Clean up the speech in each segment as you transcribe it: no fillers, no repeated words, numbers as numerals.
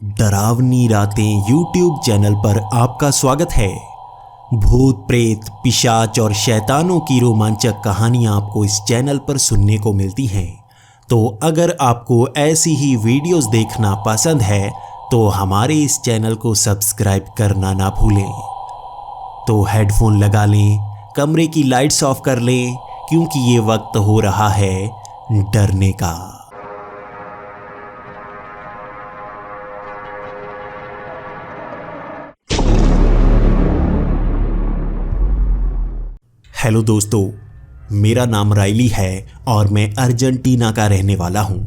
डरावनी रातें YouTube channel पर आपका स्वागत है। भूत प्रेत पिशाच और शैतानों की रोमांचक कहानियां आपको इस चैनल पर सुनने को मिलती हैं। तो अगर आपको ऐसी ही वीडियोस देखना पसंद है तो हमारे इस चैनल को सब्सक्राइब करना ना भूलें। तो हेडफोन लगा लें, कमरे की लाइट्स ऑफ कर लें, क्योंकि ये वक्त हो रहा है डरने का। हेलो दोस्तों, मेरा नाम राइली है और मैं अर्जेंटीना का रहने वाला हूँ।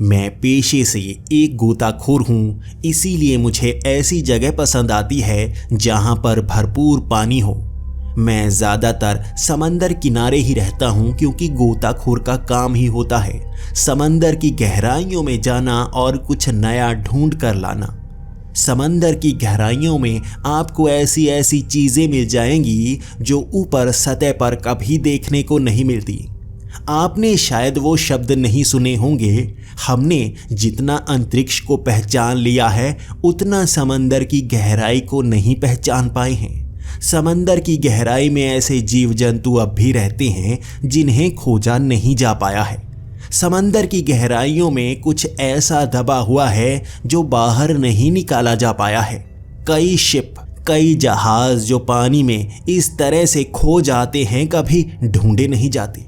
मैं पेशे से एक गोताखोर हूँ, इसीलिए मुझे ऐसी जगह पसंद आती है जहाँ पर भरपूर पानी हो। मैं ज़्यादातर समंदर किनारे ही रहता हूँ, क्योंकि गोताखोर का काम ही होता है समंदर की गहराइयों में जाना और कुछ नया ढूंढ कर लाना। समंदर की गहराइयों में आपको ऐसी ऐसी चीज़ें मिल जाएंगी जो ऊपर सतह पर कभी देखने को नहीं मिलती। आपने शायद वो शब्द नहीं सुने होंगे, हमने जितना अंतरिक्ष को पहचान लिया है उतना समंदर की गहराई को नहीं पहचान पाए हैं। समंदर की गहराई में ऐसे जीव जंतु अब भी रहते हैं जिन्हें खोजा नहीं जा पाया है। समंदर की गहराइयों में कुछ ऐसा दबा हुआ है जो बाहर नहीं निकाला जा पाया है। कई शिप, कई जहाज जो पानी में इस तरह से खो जाते हैं कभी ढूंढे नहीं जाते।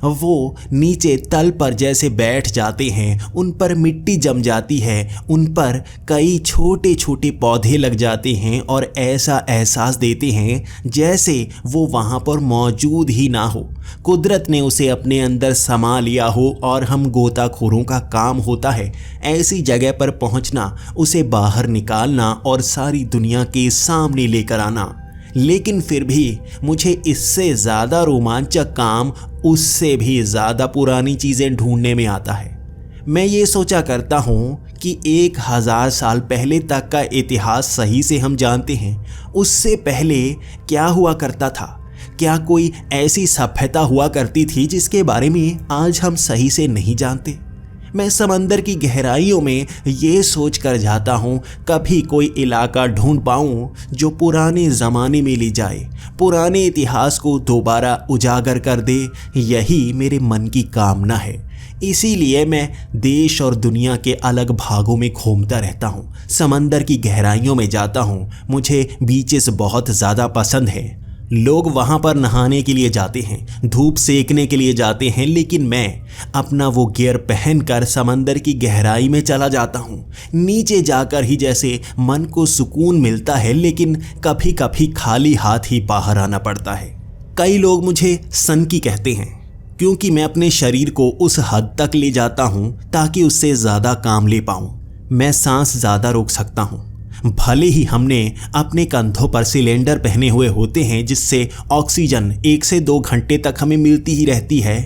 वो नीचे तल पर जैसे बैठ जाते हैं, उन पर मिट्टी जम जाती है, उन पर कई छोटे छोटे पौधे लग जाते हैं और ऐसा एहसास देते हैं जैसे वो वहाँ पर मौजूद ही ना हो। कुदरत ने उसे अपने अंदर समा लिया हो और हम गोताखोरों का काम होता है ऐसी जगह पर पहुँचना, उसे बाहर निकालना और सारी दुनिया के सामने लेकर आना। लेकिन फिर भी मुझे इससे ज़्यादा रोमांचक काम उससे भी ज़्यादा पुरानी चीज़ें ढूंढने में आता है। मैं ये सोचा करता हूँ कि 1000 साल पहले तक का इतिहास सही से हम जानते हैं। उससे पहले क्या हुआ करता था? क्या कोई ऐसी सभ्यता हुआ करती थी जिसके बारे में आज हम सही से नहीं जानते? मैं समंदर की गहराइयों में ये सोच कर जाता हूँ कभी कोई इलाका ढूंढ पाऊँ जो पुराने ज़माने में ले जाए, पुराने इतिहास को दोबारा उजागर कर दे। यही मेरे मन की कामना है। इसीलिए मैं देश और दुनिया के अलग भागों में घूमता रहता हूँ, समंदर की गहराइयों में जाता हूँ। मुझे बीचेस बहुत ज़्यादा पसंद है। लोग वहाँ पर नहाने के लिए जाते हैं, धूप सेकने के लिए जाते हैं, लेकिन मैं अपना वो गियर पहनकर समंदर की गहराई में चला जाता हूँ। नीचे जाकर ही जैसे मन को सुकून मिलता है, लेकिन कभी कभी खाली हाथ ही बाहर आना पड़ता है। कई लोग मुझे सनकी कहते हैं, क्योंकि मैं अपने शरीर को उस हद तक ले जाता हूँ ताकि उससे ज़्यादा काम ले पाऊँ। मैं सांस ज़्यादा रोक सकता हूँ। भले ही हमने अपने कंधों पर सिलेंडर पहने हुए होते हैं जिससे ऑक्सीजन 1 से 2 घंटे तक हमें मिलती ही रहती है,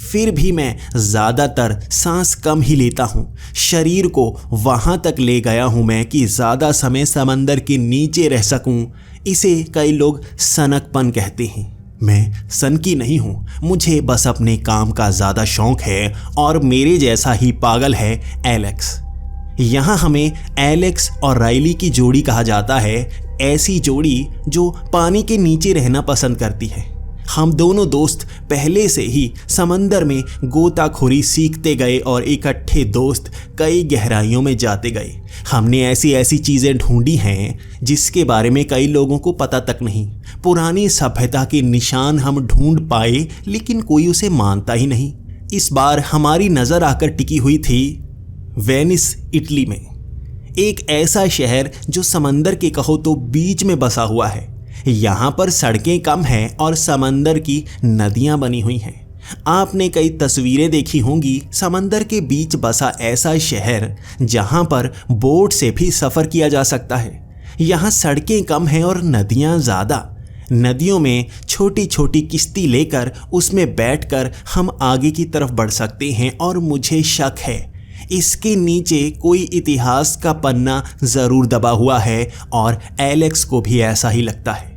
फिर भी मैं ज़्यादातर सांस कम ही लेता हूँ। शरीर को वहाँ तक ले गया हूँ मैं कि ज़्यादा समय समंदर के नीचे रह सकूँ। इसे कई लोग सनकपन कहते हैं। मैं सनकी नहीं हूँ, मुझे बस अपने काम का ज़्यादा शौक़ है। और मेरे जैसा ही पागल है एलेक्स। यहाँ हमें एलेक्स और राइली की जोड़ी कहा जाता है, ऐसी जोड़ी जो पानी के नीचे रहना पसंद करती है। हम दोनों दोस्त पहले से ही समंदर में गोताखोरी सीखते गए और इकट्ठे दोस्त कई गहराइयों में जाते गए। हमने ऐसी ऐसी चीज़ें ढूंढी हैं जिसके बारे में कई लोगों को पता तक नहीं। पुरानी सभ्यता के निशान हम ढूंढ पाए, लेकिन कोई उसे मानता ही नहीं। इस बार हमारी नज़र आकर टिकी हुई थी वेनिस, इटली में। एक ऐसा शहर जो समंदर के कहो तो बीच में बसा हुआ है। यहाँ पर सड़कें कम हैं और समंदर की नदियाँ बनी हुई हैं। आपने कई तस्वीरें देखी होंगी समंदर के बीच बसा ऐसा शहर जहाँ पर बोट से भी सफ़र किया जा सकता है। यहाँ सड़कें कम हैं और नदियाँ ज़्यादा। नदियों में छोटी छोटी किश्ती लेकर उसमें बैठकर हम आगे की तरफ बढ़ सकते हैं। और मुझे शक है इसके नीचे कोई इतिहास का पन्ना ज़रूर दबा हुआ है, और एलेक्स को भी ऐसा ही लगता है।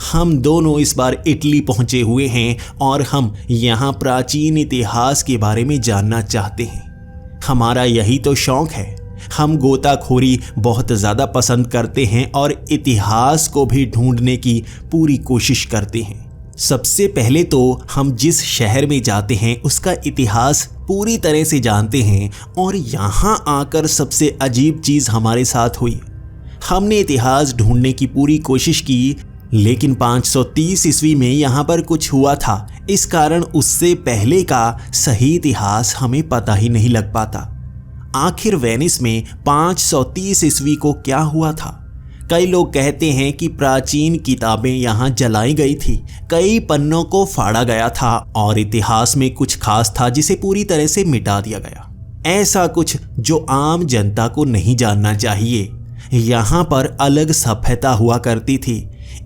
हम दोनों इस बार इटली पहुंचे हुए हैं और हम यहाँ प्राचीन इतिहास के बारे में जानना चाहते हैं। हमारा यही तो शौक़ है। हम गोताखोरी बहुत ज़्यादा पसंद करते हैं और इतिहास को भी ढूंढने की पूरी कोशिश करते हैं। सबसे पहले तो हम जिस शहर में जाते हैं उसका इतिहास पूरी तरह से जानते हैं और यहाँ आकर सबसे अजीब चीज़ हमारे साथ हुई। हमने इतिहास ढूंढने की पूरी कोशिश की, लेकिन 530 ईस्वी में यहाँ पर कुछ हुआ था, इस कारण उससे पहले का सही इतिहास हमें पता ही नहीं लग पाता। आखिर वेनिस में 530 ईस्वी को क्या हुआ था? कई लोग कहते हैं कि प्राचीन किताबें यहाँ जलाई गई थी, कई पन्नों को फाड़ा गया था और इतिहास में कुछ खास था जिसे पूरी तरह से मिटा दिया गया। ऐसा कुछ जो आम जनता को नहीं जानना चाहिए। यहाँ पर अलग सभ्यता हुआ करती थी,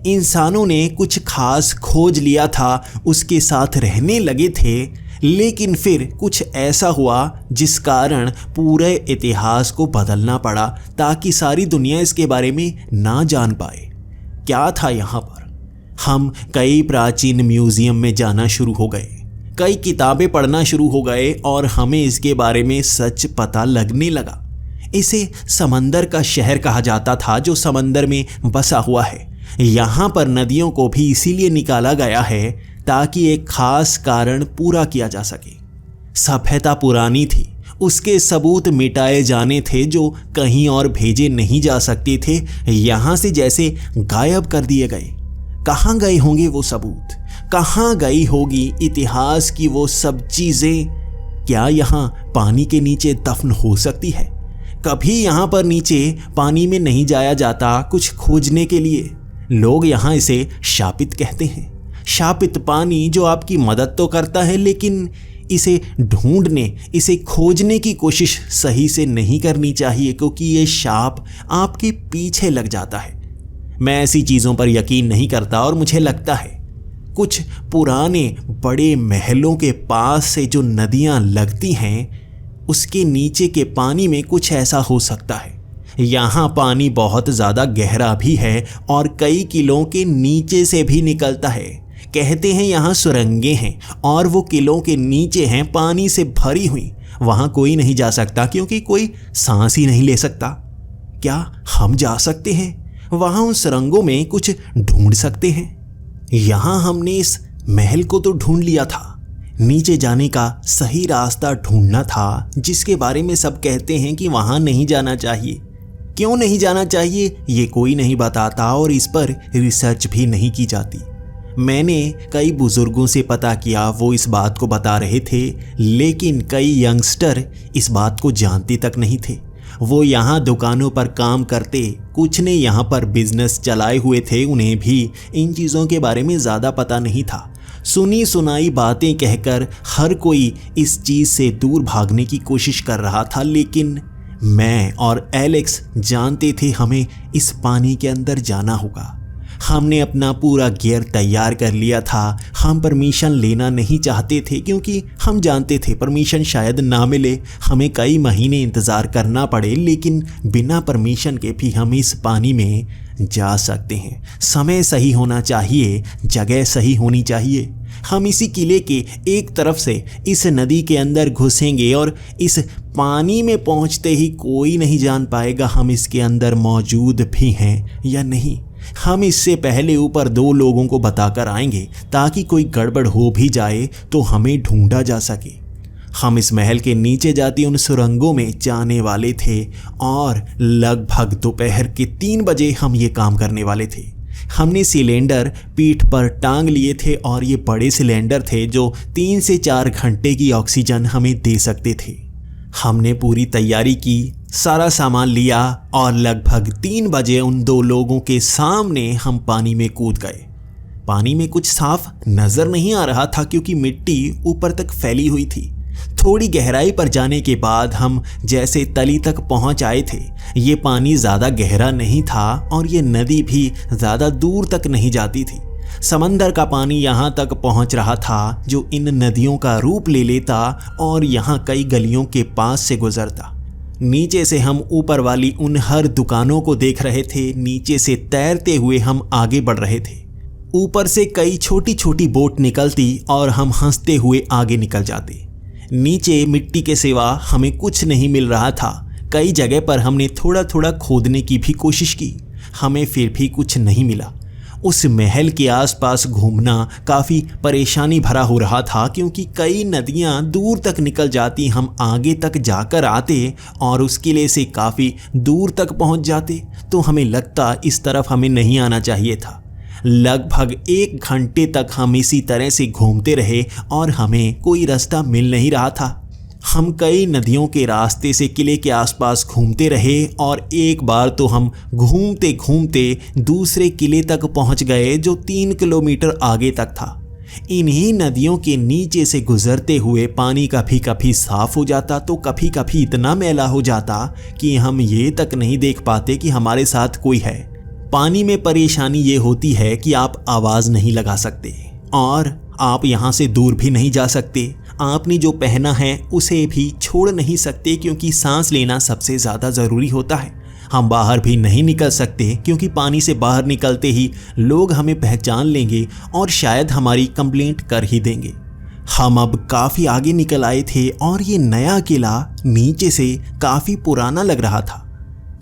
इंसानों ने कुछ खास खोज लिया था, उसके साथ रहने लगे थे, लेकिन फिर कुछ ऐसा हुआ जिस कारण पूरे इतिहास को बदलना पड़ा ताकि सारी दुनिया इसके बारे में ना जान पाए। क्या था यहाँ पर? हम कई प्राचीन म्यूजियम में जाना शुरू हो गए, कई किताबें पढ़ना शुरू हो गए और हमें इसके बारे में सच पता लगने लगा। इसे समंदर का शहर कहा जाता था जो समंदर में बसा हुआ है। यहाँ पर नदियों को भी इसीलिए निकाला गया है ताकि एक खास कारण पूरा किया जा सके। सभ्यता पुरानी थी, उसके सबूत मिटाए जाने थे जो कहीं और भेजे नहीं जा सकते थे, यहाँ से जैसे गायब कर दिए गए। कहाँ गए होंगे वो सबूत? कहाँ गई होगी इतिहास की वो सब चीज़ें? क्या यहाँ पानी के नीचे दफन हो सकती है? कभी यहाँ पर नीचे पानी में नहीं जाया जाता कुछ खोजने के लिए। लोग यहाँ इसे शापित कहते हैं। शापित पानी जो आपकी मदद तो करता है, लेकिन इसे ढूंढने, इसे खोजने की कोशिश सही से नहीं करनी चाहिए, क्योंकि ये शाप आपके पीछे लग जाता है। मैं ऐसी चीज़ों पर यकीन नहीं करता और मुझे लगता है कुछ पुराने बड़े महलों के पास से जो नदियाँ लगती हैं उसके नीचे के पानी में कुछ ऐसा हो सकता है। यहाँ पानी बहुत ज़्यादा गहरा भी है और कई किलों के नीचे से भी निकलता है। कहते हैं यहाँ सुरंगें हैं और वो किलों के नीचे हैं, पानी से भरी हुई। वहाँ कोई नहीं जा सकता क्योंकि कोई सांस ही नहीं ले सकता। क्या हम जा सकते हैं वहाँ? उन सुरंगों में कुछ ढूंढ सकते हैं? यहाँ हमने इस महल को तो ढूंढ लिया था, नीचे जाने का सही रास्ता ढूंढना था, जिसके बारे में सब कहते हैं कि वहाँ नहीं जाना चाहिए। क्यों नहीं जाना चाहिए ये कोई नहीं बताता और इस पर रिसर्च भी नहीं की जाती। मैंने कई बुजुर्गों से पता किया, वो इस बात को बता रहे थे, लेकिन कई यंगस्टर इस बात को जानते तक नहीं थे। वो यहाँ दुकानों पर काम करते, कुछ ने यहाँ पर बिजनेस चलाए हुए थे, उन्हें भी इन चीज़ों के बारे में ज़्यादा पता नहीं था। सुनी सुनाई बातें कहकर हर कोई इस चीज़ से दूर भागने की कोशिश कर रहा था, लेकिन मैं और एलेक्स जानते थे हमें इस पानी के अंदर जाना होगा। हमने अपना पूरा गियर तैयार कर लिया था। हम परमिशन लेना नहीं चाहते थे क्योंकि हम जानते थे परमिशन शायद ना मिले, हमें कई महीने इंतज़ार करना पड़े, लेकिन बिना परमिशन के भी हम इस पानी में जा सकते हैं। समय सही होना चाहिए, जगह सही होनी चाहिए। हम इसी किले के एक तरफ से इस नदी के अंदर घुसेंगे और इस पानी में पहुंचते ही कोई नहीं जान पाएगा हम इसके अंदर मौजूद भी हैं या नहीं। हम इससे पहले ऊपर 2 लोगों को बताकर आएंगे ताकि कोई गड़बड़ हो भी जाए तो हमें ढूंढा जा सके। हम इस महल के नीचे जाती उन सुरंगों में जाने वाले थे और लगभग दोपहर के 3 बजे हम ये काम करने वाले थे। हमने सिलेंडर पीठ पर टांग लिए थे और ये बड़े सिलेंडर थे जो 3 से 4 घंटे की ऑक्सीजन हमें दे सकते थे। हमने पूरी तैयारी की, सारा सामान लिया और लगभग 3 बजे उन 2 लोगों के सामने हम पानी में कूद गए। पानी में कुछ साफ नजर नहीं आ रहा था क्योंकि मिट्टी ऊपर तक फैली हुई थी। थोड़ी गहराई पर जाने के बाद हम जैसे तली तक पहुंच आए थे। ये पानी ज़्यादा गहरा नहीं था और ये नदी भी ज़्यादा दूर तक नहीं जाती थी। समंदर का पानी यहाँ तक पहुँच रहा था जो इन नदियों का रूप ले लेता और यहाँ कई गलियों के पास से गुजरता। नीचे से हम ऊपर वाली उन हर दुकानों को देख रहे थे। नीचे से तैरते हुए हम आगे बढ़ रहे थे। ऊपर से कई छोटी छोटी बोट निकलती और हम हंसते हुए आगे निकल जाते। नीचे मिट्टी के सिवा हमें कुछ नहीं मिल रहा था। कई जगह पर हमने थोड़ा थोड़ा खोदने की भी कोशिश की, हमें फिर भी कुछ नहीं मिला। उस महल के आसपास घूमना काफ़ी परेशानी भरा हो रहा था, क्योंकि कई नदियां दूर तक निकल जाती, हम आगे तक जाकर आते और उस किले से काफ़ी दूर तक पहुंच जाते, तो हमें लगता इस तरफ हमें नहीं आना चाहिए था। लगभग 1 घंटे तक हम इसी तरह से घूमते रहे और हमें कोई रास्ता मिल नहीं रहा था। हम कई नदियों के रास्ते से किले के आसपास घूमते रहे और एक बार तो हम घूमते घूमते दूसरे किले तक पहुंच गए जो 3 किलोमीटर आगे तक था। इन्हीं नदियों के नीचे से गुजरते हुए पानी कभी कभी साफ हो जाता तो कभी कभी इतना मैला हो जाता कि हम ये तक नहीं देख पाते कि हमारे साथ कोई है। पानी में परेशानी ये होती है कि आप आवाज़ नहीं लगा सकते और आप यहाँ से दूर भी नहीं जा सकते। आपने जो पहना है उसे भी छोड़ नहीं सकते, क्योंकि सांस लेना सबसे ज़्यादा ज़रूरी होता है। हम बाहर भी नहीं निकल सकते, क्योंकि पानी से बाहर निकलते ही लोग हमें पहचान लेंगे और शायद हमारी कंप्लेंट कर ही देंगे। हम अब काफ़ी आगे निकल आए थे और ये नया किला नीचे से काफ़ी पुराना लग रहा था।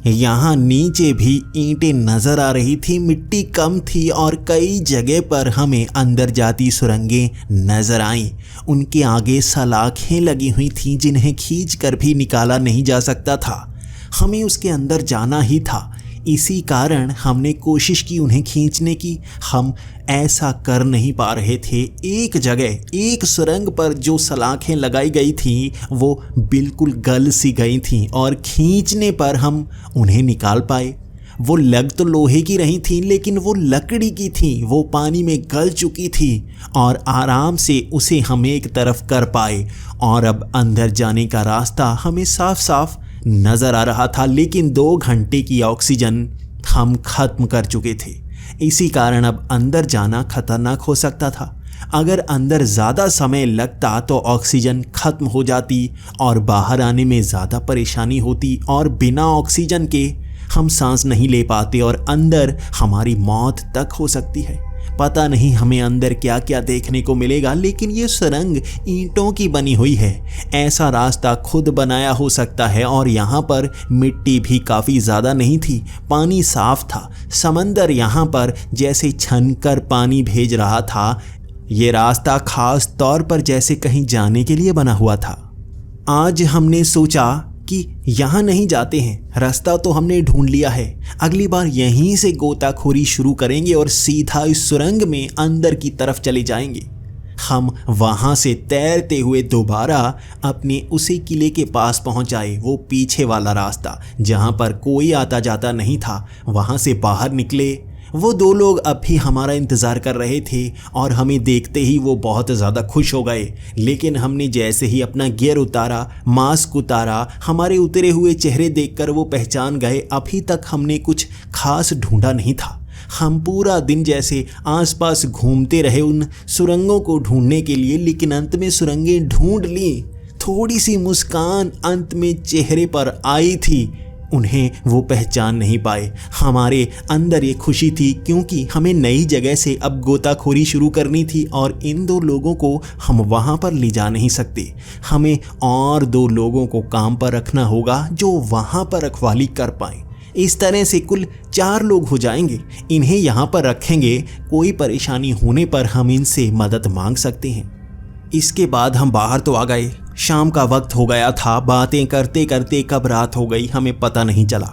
यहाँ नीचे भी ईंटें नज़र आ रही थी, मिट्टी कम थी और कई जगह पर हमें अंदर जाती सुरंगें नज़र आईं। उनके आगे सलाखें लगी हुई थीं जिन्हें खींच कर भी निकाला नहीं जा सकता था। हमें उसके अंदर जाना ही था, इसी कारण हमने कोशिश की उन्हें खींचने की। हम ऐसा कर नहीं पा रहे थे। एक जगह एक सुरंग पर जो सलाखें लगाई गई थी वो बिल्कुल गल सी गई थीं और खींचने पर हम उन्हें निकाल पाए। वो लग तो लोहे की रही थी, लेकिन वो लकड़ी की थी, वो पानी में गल चुकी थी और आराम से उसे हम एक तरफ कर पाए और अब अंदर जाने का रास्ता हमें साफ साफ नज़र आ रहा था। लेकिन 2 घंटे की ऑक्सीजन हम ख़त्म कर चुके थे, इसी कारण अब अंदर जाना खतरनाक हो सकता था। अगर अंदर ज़्यादा समय लगता तो ऑक्सीजन ख़त्म हो जाती और बाहर आने में ज़्यादा परेशानी होती और बिना ऑक्सीजन के हम सांस नहीं ले पाते और अंदर हमारी मौत तक हो सकती है। पता नहीं हमें अंदर क्या क्या देखने को मिलेगा, लेकिन ये सुरंग ईंटों की बनी हुई है। ऐसा रास्ता खुद बनाया हो सकता है और यहाँ पर मिट्टी भी काफ़ी ज़्यादा नहीं थी, पानी साफ था। समंदर यहाँ पर जैसे छनकर पानी भेज रहा था। ये रास्ता खास तौर पर जैसे कहीं जाने के लिए बना हुआ था। आज हमने सोचा कि यहाँ नहीं जाते हैं, रास्ता तो हमने ढूंढ लिया है। अगली बार यहीं से गोताखोरी शुरू करेंगे और सीधा इस सुरंग में अंदर की तरफ चले जाएंगे। हम वहाँ से तैरते हुए दोबारा अपने उसी किले के पास पहुँच आए। वो पीछे वाला रास्ता जहाँ पर कोई आता जाता नहीं था, वहाँ से बाहर निकले। वो 2 लोग अब भी हमारा इंतज़ार कर रहे थे और हमें देखते ही वो बहुत ज़्यादा खुश हो गए। लेकिन हमने जैसे ही अपना गियर उतारा, मास्क उतारा, हमारे उतरे हुए चेहरे देखकर वो पहचान गए अभी तक हमने कुछ खास ढूंढा नहीं था। हम पूरा दिन जैसे आसपास घूमते रहे उन सुरंगों को ढूंढने के लिए, लेकिन अंत में सुरंगें ढूंढ ली। थोड़ी सी मुस्कान अंत में चेहरे पर आई थी, उन्हें वो पहचान नहीं पाए। हमारे अंदर ये खुशी थी क्योंकि हमें नई जगह से अब गोताखोरी शुरू करनी थी और इन 2 लोगों को हम वहाँ पर ले जा नहीं सकते। हमें और 2 लोगों को काम पर रखना होगा जो वहाँ पर रखवाली कर पाएँ। इस तरह से कुल 4 लोग हो जाएंगे। इन्हें यहाँ पर रखेंगे, कोई परेशानी होने पर हम इनसे मदद मांग सकते हैं। इसके बाद हम बाहर तो आ गए। शाम का वक्त हो गया था। बातें करते करते कब रात हो गई हमें पता नहीं चला।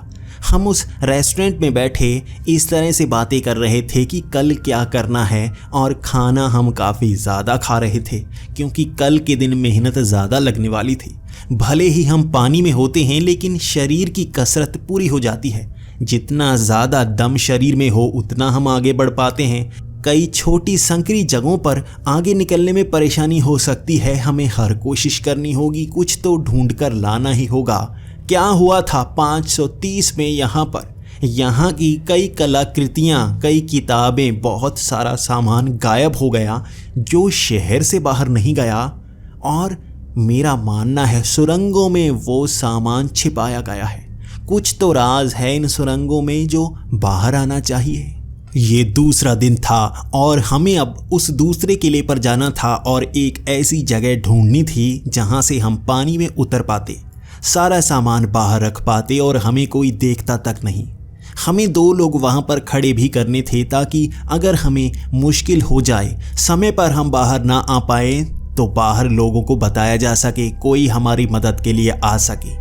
हम उस रेस्टोरेंट में बैठे इस तरह से बातें कर रहे थे कि कल क्या करना है, और खाना हम काफ़ी ज़्यादा खा रहे थे क्योंकि कल के दिन मेहनत ज़्यादा लगने वाली थी। भले ही हम पानी में होते हैं, लेकिन शरीर की कसरत पूरी हो जाती है। जितना ज़्यादा दम शरीर में हो उतना हम आगे बढ़ पाते हैं। कई छोटी संकरी जगहों पर आगे निकलने में परेशानी हो सकती है। हमें हर कोशिश करनी होगी, कुछ तो ढूंढ कर लाना ही होगा। क्या हुआ था 530 में यहाँ पर, यहाँ की कई कलाकृतियाँ, कई किताबें, बहुत सारा सामान गायब हो गया जो शहर से बाहर नहीं गया। और मेरा मानना है सुरंगों में वो सामान छिपाया गया है। कुछ तो राज है इन सुरंगों में जो बाहर आना चाहिए। ये दूसरा दिन था और हमें अब उस दूसरे किले पर जाना था और एक ऐसी जगह ढूंढनी थी जहाँ से हम पानी में उतर पाते। सारा सामान बाहर रख पाते और हमें कोई देखता तक नहीं। हमें 2 लोग वहाँ पर खड़े भी करने थे ताकि अगर हमें मुश्किल हो जाए, समय पर हम बाहर ना आ पाए, तो बाहर लोगों को बताया जा सके, कोई हमारी मदद के लिए आ सके।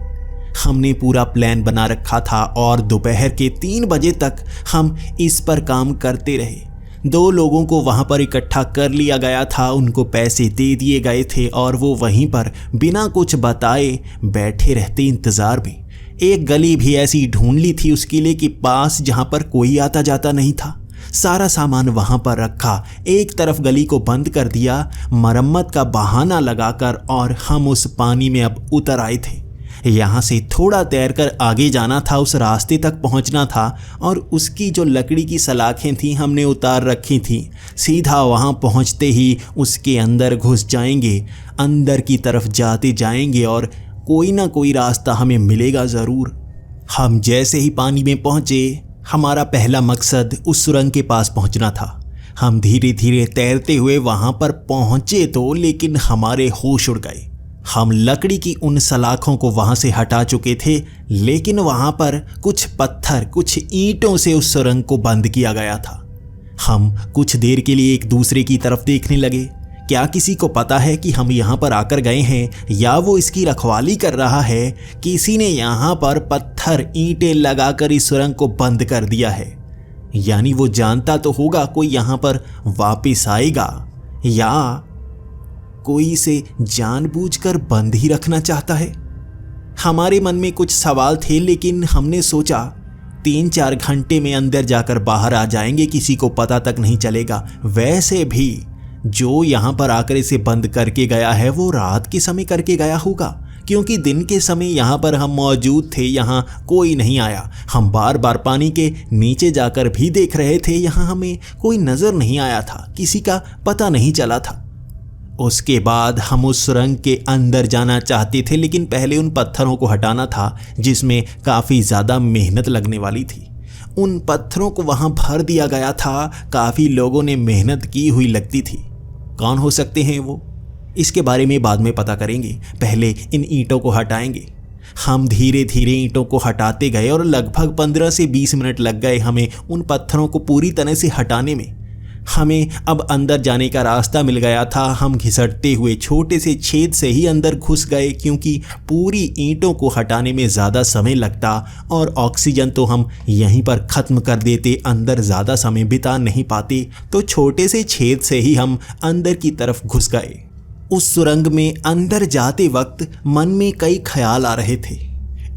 हमने पूरा प्लान बना रखा था और दोपहर के 3 बजे तक हम इस पर काम करते रहे। 2 लोगों को वहाँ पर इकट्ठा कर लिया गया था, उनको पैसे दे दिए गए थे और वो वहीं पर बिना कुछ बताए बैठे रहते इंतज़ार में। एक गली भी ऐसी ढूंढ ली थी उस किले के पास जहाँ पर कोई आता जाता नहीं था। सारा सामान वहाँ पर रखा, एक तरफ गली को बंद कर दिया मरम्मत का बहाना लगाकर, और हम उस पानी में अब उतर आए थे। यहाँ से थोड़ा तैरकर आगे जाना था, उस रास्ते तक पहुँचना था और उसकी जो लकड़ी की सलाखें थी हमने उतार रखी थी। सीधा वहाँ पहुँचते ही उसके अंदर घुस जाएंगे, अंदर की तरफ जाते जाएंगे और कोई ना कोई रास्ता हमें मिलेगा ज़रूर। हम जैसे ही पानी में पहुँचे, हमारा पहला मकसद उस सुरंग के पास पहुँचना था। हम धीरे धीरे तैरते हुए वहाँ पर पहुँचे तो लेकिन हमारे होश उड़ गए। हम लकड़ी की उन सलाखों को वहाँ से हटा चुके थे, लेकिन वहाँ पर कुछ पत्थर, कुछ ईंटों से उस सुरंग को बंद किया गया था। हम कुछ देर के लिए एक दूसरे की तरफ देखने लगे। क्या किसी को पता है कि हम यहाँ पर आकर गए हैं या वो इसकी रखवाली कर रहा है? किसी ने यहाँ पर पत्थर ईंटें लगाकर इस सुरंग को बंद कर दिया है। यानी वो जानता तो होगा कोई यहाँ पर वापस आएगा, या कोई इसे जानबूझकर बंद ही रखना चाहता है। हमारे मन में कुछ सवाल थे, लेकिन हमने सोचा 3-4 घंटे में अंदर जाकर बाहर आ जाएंगे, किसी को पता तक नहीं चलेगा। वैसे भी जो यहाँ पर आकर इसे बंद करके गया है वो रात के समय करके गया होगा, क्योंकि दिन के समय यहाँ पर हम मौजूद थे, यहाँ कोई नहीं आया। हम बार बार पानी के नीचे जाकर भी देख रहे थे, यहाँ हमें कोई नज़र नहीं आया था, किसी का पता नहीं चला था। उसके बाद हम उस सुरंग के अंदर जाना चाहते थे, लेकिन पहले उन पत्थरों को हटाना था जिसमें काफ़ी ज़्यादा मेहनत लगने वाली थी। उन पत्थरों को वहाँ भर दिया गया था, काफ़ी लोगों ने मेहनत की हुई लगती थी। कौन हो सकते हैं वो, इसके बारे में बाद में पता करेंगे, पहले इन ईंटों को हटाएंगे। हम धीरे धीरे ईंटों को हटाते गए और लगभग 15 से 20 मिनट लग गए हमें उन पत्थरों को पूरी तरह से हटाने में। हमें अब अंदर जाने का रास्ता मिल गया था। हम घिसटते हुए छोटे से छेद से ही अंदर घुस गए, क्योंकि पूरी ईंटों को हटाने में ज़्यादा समय लगता और ऑक्सीजन तो हम यहीं पर ख़त्म कर देते, अंदर ज़्यादा समय बिता नहीं पाते। तो छोटे से छेद से ही हम अंदर की तरफ घुस गए। उस सुरंग में अंदर जाते वक्त मन में कई ख्याल आ रहे थे।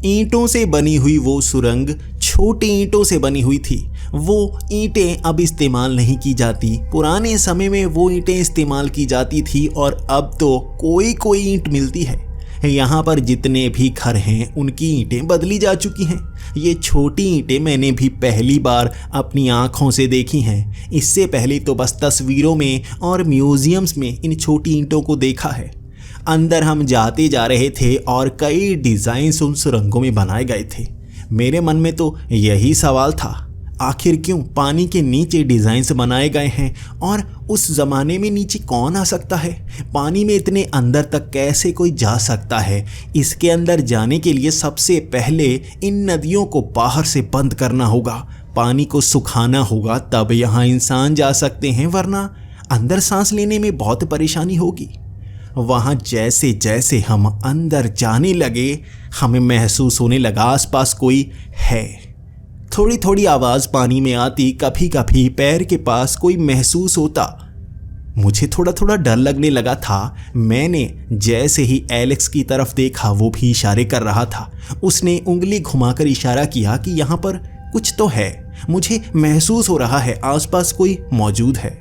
ईंटों से बनी हुई वो सुरंग छोटी ईंटों से बनी हुई थी। वो ईंटें अब इस्तेमाल नहीं की जाती, पुराने समय में वो ईंटें इस्तेमाल की जाती थी और अब तो कोई कोई ईंट मिलती है। यहाँ पर जितने भी घर हैं उनकी ईंटें बदली जा चुकी हैं। ये छोटी ईंटें मैंने भी पहली बार अपनी आँखों से देखी हैं। इससे पहले तो बस तस्वीरों में और म्यूज़ियम्स में इन छोटी ईंटों को देखा है। अंदर हम जाते जा रहे थे और कई डिज़ाइंस उन सुरंगों में बनाए गए थे। मेरे मन में तो यही सवाल था, आखिर क्यों पानी के नीचे डिज़ाइंस बनाए गए हैं और उस ज़माने में नीचे कौन आ सकता है? पानी में इतने अंदर तक कैसे कोई जा सकता है? इसके अंदर जाने के लिए सबसे पहले इन नदियों को बाहर से बंद करना होगा, पानी को सुखाना होगा, तब यहाँ इंसान जा सकते हैं, वरना अंदर सांस लेने में बहुत परेशानी होगी। वहाँ जैसे जैसे हम अंदर जाने लगे हमें महसूस होने लगा आसपास कोई है। थोड़ी थोड़ी आवाज़ पानी में आती, कभी कभी पैर के पास कोई महसूस होता। मुझे थोड़ा थोड़ा डर लगने लगा था। मैंने जैसे ही एलेक्स की तरफ देखा, वो भी इशारे कर रहा था। उसने उंगली घुमाकर इशारा किया कि यहाँ पर कुछ तो है, मुझे महसूस हो रहा है आसपास कोई मौजूद है।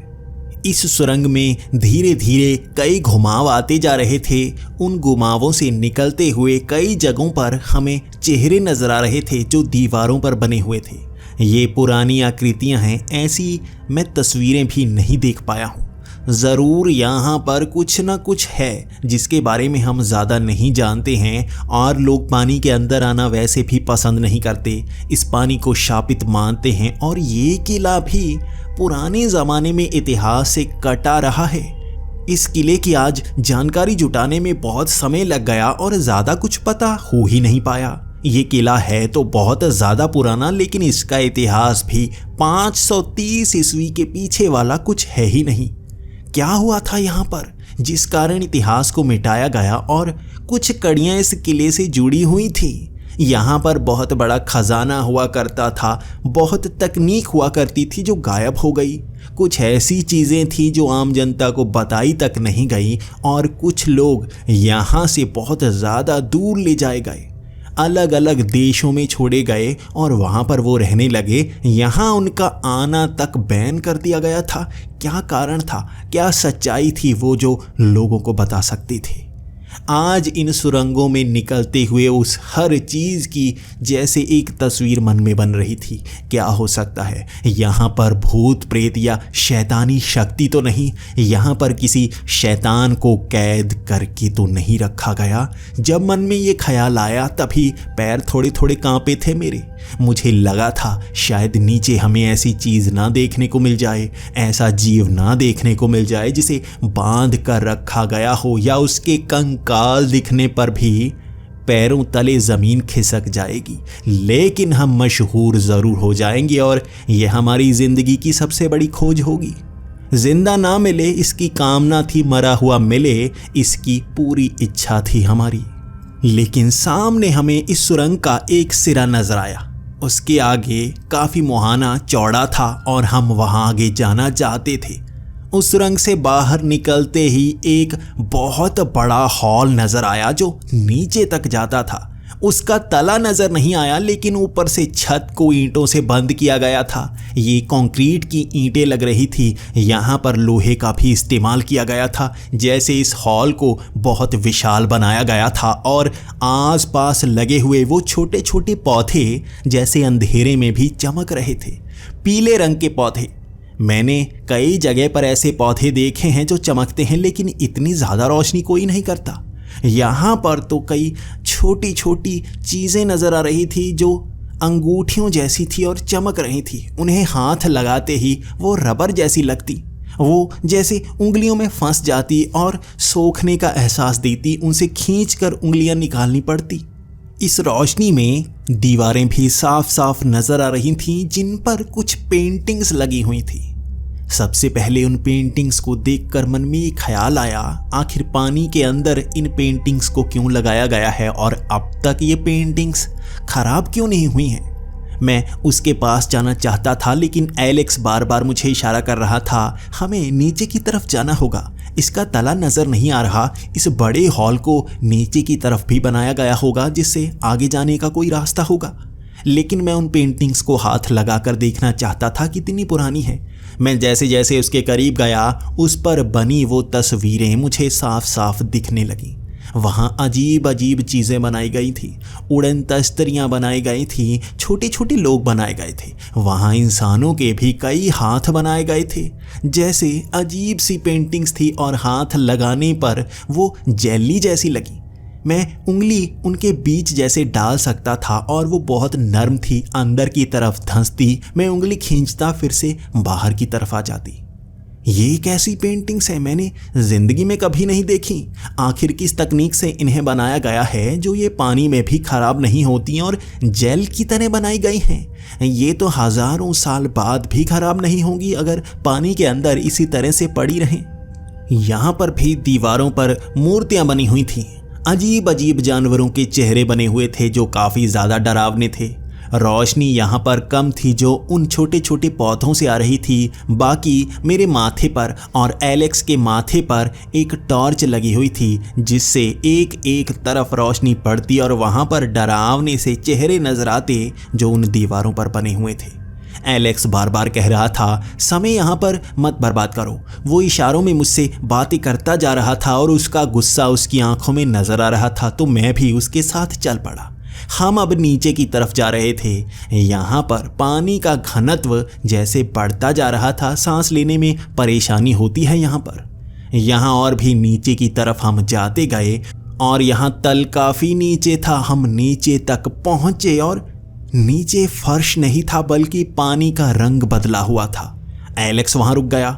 इस सुरंग में धीरे धीरे कई घुमाव आते जा रहे थे। उन घुमावों से निकलते हुए कई जगहों पर हमें चेहरे नजर आ रहे थे जो दीवारों पर बने हुए थे। ये पुरानी आकृतियां हैं, ऐसी मैं तस्वीरें भी नहीं देख पाया हूँ। ज़रूर यहाँ पर कुछ ना कुछ है जिसके बारे में हम ज़्यादा नहीं जानते हैं, और लोग पानी के अंदर आना वैसे भी पसंद नहीं करते, इस पानी को शापित मानते हैं। और ये किला भी पुराने ज़माने में इतिहास से कटा रहा है। इस किले की आज जानकारी जुटाने में बहुत समय लग गया और ज़्यादा कुछ पता हो ही नहीं पाया। ये किला है तो बहुत ज़्यादा पुराना, लेकिन इसका इतिहास भी 530 ईस्वी के पीछे वाला कुछ है ही नहीं। क्या हुआ था यहाँ पर जिस कारण इतिहास को मिटाया गया, और कुछ कड़ियाँ इस किले से जुड़ी हुई थी। यहाँ पर बहुत बड़ा खजाना हुआ करता था, बहुत तकनीक हुआ करती थी जो गायब हो गई। कुछ ऐसी चीज़ें थी जो आम जनता को बताई तक नहीं गई, और कुछ लोग यहाँ से बहुत ज़्यादा दूर ले जाए गए, अलग अलग देशों में छोड़े गए और वहाँ पर वो रहने लगे। यहाँ उनका आना तक बैन कर दिया गया था। क्या कारण था, क्या सच्चाई थी वो जो लोगों को बता सकती थी? आज इन सुरंगों में निकलते हुए उस हर चीज़ की जैसे एक तस्वीर मन में बन रही थी। क्या हो सकता है यहाँ पर भूत प्रेत या शैतानी शक्ति तो नहीं? यहाँ पर किसी शैतान को कैद करके तो नहीं रखा गया? जब मन में ये ख्याल आया तभी पैर थोड़े थोड़े कांपे थे मेरे। मुझे लगा था शायद नीचे हमें ऐसी चीज़ ना देखने को मिल जाए, ऐसा जीव ना देखने को मिल जाए जिसे बांध कर रखा गया हो, या उसके कंकाल दिखने पर भी पैरों तले ज़मीन खिसक जाएगी। लेकिन हम मशहूर ज़रूर हो जाएंगे और यह हमारी ज़िंदगी की सबसे बड़ी खोज होगी। जिंदा ना मिले इसकी कामना थी, मरा हुआ मिले इसकी पूरी इच्छा थी हमारी। लेकिन सामने हमें इस सुरंग का एक सिरा नजर आया। उसके आगे काफ़ी मुहाना चौड़ा था और हम वहाँ आगे जाना चाहते थे। उस सुरंग से बाहर निकलते ही एक बहुत बड़ा हॉल नज़र आया जो नीचे तक जाता था। उसका तला नज़र नहीं आया, लेकिन ऊपर से छत को ईंटों से बंद किया गया था। ये कंक्रीट की ईंटें लग रही थी। यहाँ पर लोहे का भी इस्तेमाल किया गया था। जैसे इस हॉल को बहुत विशाल बनाया गया था और आसपास लगे हुए वो छोटे छोटे पौधे जैसे अंधेरे में भी चमक रहे थे। पीले रंग के पौधे। मैंने कई जगह पर ऐसे पौधे देखे हैं जो चमकते हैं, लेकिन इतनी ज़्यादा रोशनी कोई नहीं करता। यहाँ पर तो कई छोटी छोटी चीज़ें नज़र आ रही थी जो अंगूठियों जैसी थी और चमक रही थी। उन्हें हाथ लगाते ही वो रबर जैसी लगती, वो जैसे उंगलियों में फंस जाती और सोखने का एहसास देती। उनसे खींचकर उंगलियां निकालनी पड़ती। इस रोशनी में दीवारें भी साफ साफ नज़र आ रही थीं, जिन पर कुछ पेंटिंग्स लगी हुई थी। सबसे पहले उन पेंटिंग्स को देखकर मन में ये ख्याल आया, आखिर पानी के अंदर इन पेंटिंग्स को क्यों लगाया गया है और अब तक ये पेंटिंग्स खराब क्यों नहीं हुई हैं? मैं उसके पास जाना चाहता था, लेकिन एलेक्स बार बार मुझे इशारा कर रहा था, हमें नीचे की तरफ जाना होगा। इसका तला नज़र नहीं आ रहा। इस बड़े हॉल को नीचे की तरफ भी बनाया गया होगा, जिससे आगे जाने का कोई रास्ता होगा। लेकिन मैं उन पेंटिंग्स को हाथ लगाकर देखना चाहता था कितनी पुरानी है। मैं जैसे जैसे उसके करीब गया, उस पर बनी वो तस्वीरें मुझे साफ साफ दिखने लगीं। वहाँ अजीब अजीब चीज़ें बनाई गई थी। उड़न तस्तरियाँ बनाई गई थी, छोटे छोटे लोग बनाए गए थे। वहाँ इंसानों के भी कई हाथ बनाए गए थे। जैसे अजीब सी पेंटिंग्स थी और हाथ लगाने पर वो जेली जैसी लगी। मैं उंगली उनके बीच जैसे डाल सकता था और वो बहुत नर्म थी, अंदर की तरफ धंसती। मैं उंगली खींचता फिर से बाहर की तरफ आ जाती। ये कैसी पेंटिंग्स है, मैंने ज़िंदगी में कभी नहीं देखी। आखिर किस तकनीक से इन्हें बनाया गया है जो ये पानी में भी ख़राब नहीं होती और जेल की तरह बनाई गई हैं। ये तो हज़ारों साल बाद भी ख़राब नहीं होंगी अगर पानी के अंदर इसी तरह से पड़ी रहें। यहाँ पर भी दीवारों पर मूर्तियाँ बनी हुई थीं। अजीब अजीब जानवरों के चेहरे बने हुए थे जो काफ़ी ज़्यादा डरावने थे। रोशनी यहाँ पर कम थी जो उन छोटे छोटे पौधों से आ रही थी। बाकी मेरे माथे पर और एलेक्स के माथे पर एक टॉर्च लगी हुई थी, जिससे एक एक तरफ रोशनी पड़ती और वहाँ पर डरावने से चेहरे नजर आते जो उन दीवारों पर बने हुए थे। एलेक्स बार बार कह रहा था, समय यहाँ पर मत बर्बाद करो। वो इशारों में मुझसे बातें करता जा रहा था और उसका गुस्सा उसकी आंखों में नजर आ रहा था, तो मैं भी उसके साथ चल पड़ा। हम अब नीचे की तरफ जा रहे थे। यहाँ पर पानी का घनत्व जैसे बढ़ता जा रहा था, सांस लेने में परेशानी होती है यहाँ पर। यहाँ और भी नीचे की तरफ हम जाते गए और यहाँ तल काफ़ी नीचे था। हम नीचे तक पहुँचे और नीचे फर्श नहीं था बल्कि पानी का रंग बदला हुआ था। एलेक्स वहाँ रुक गया।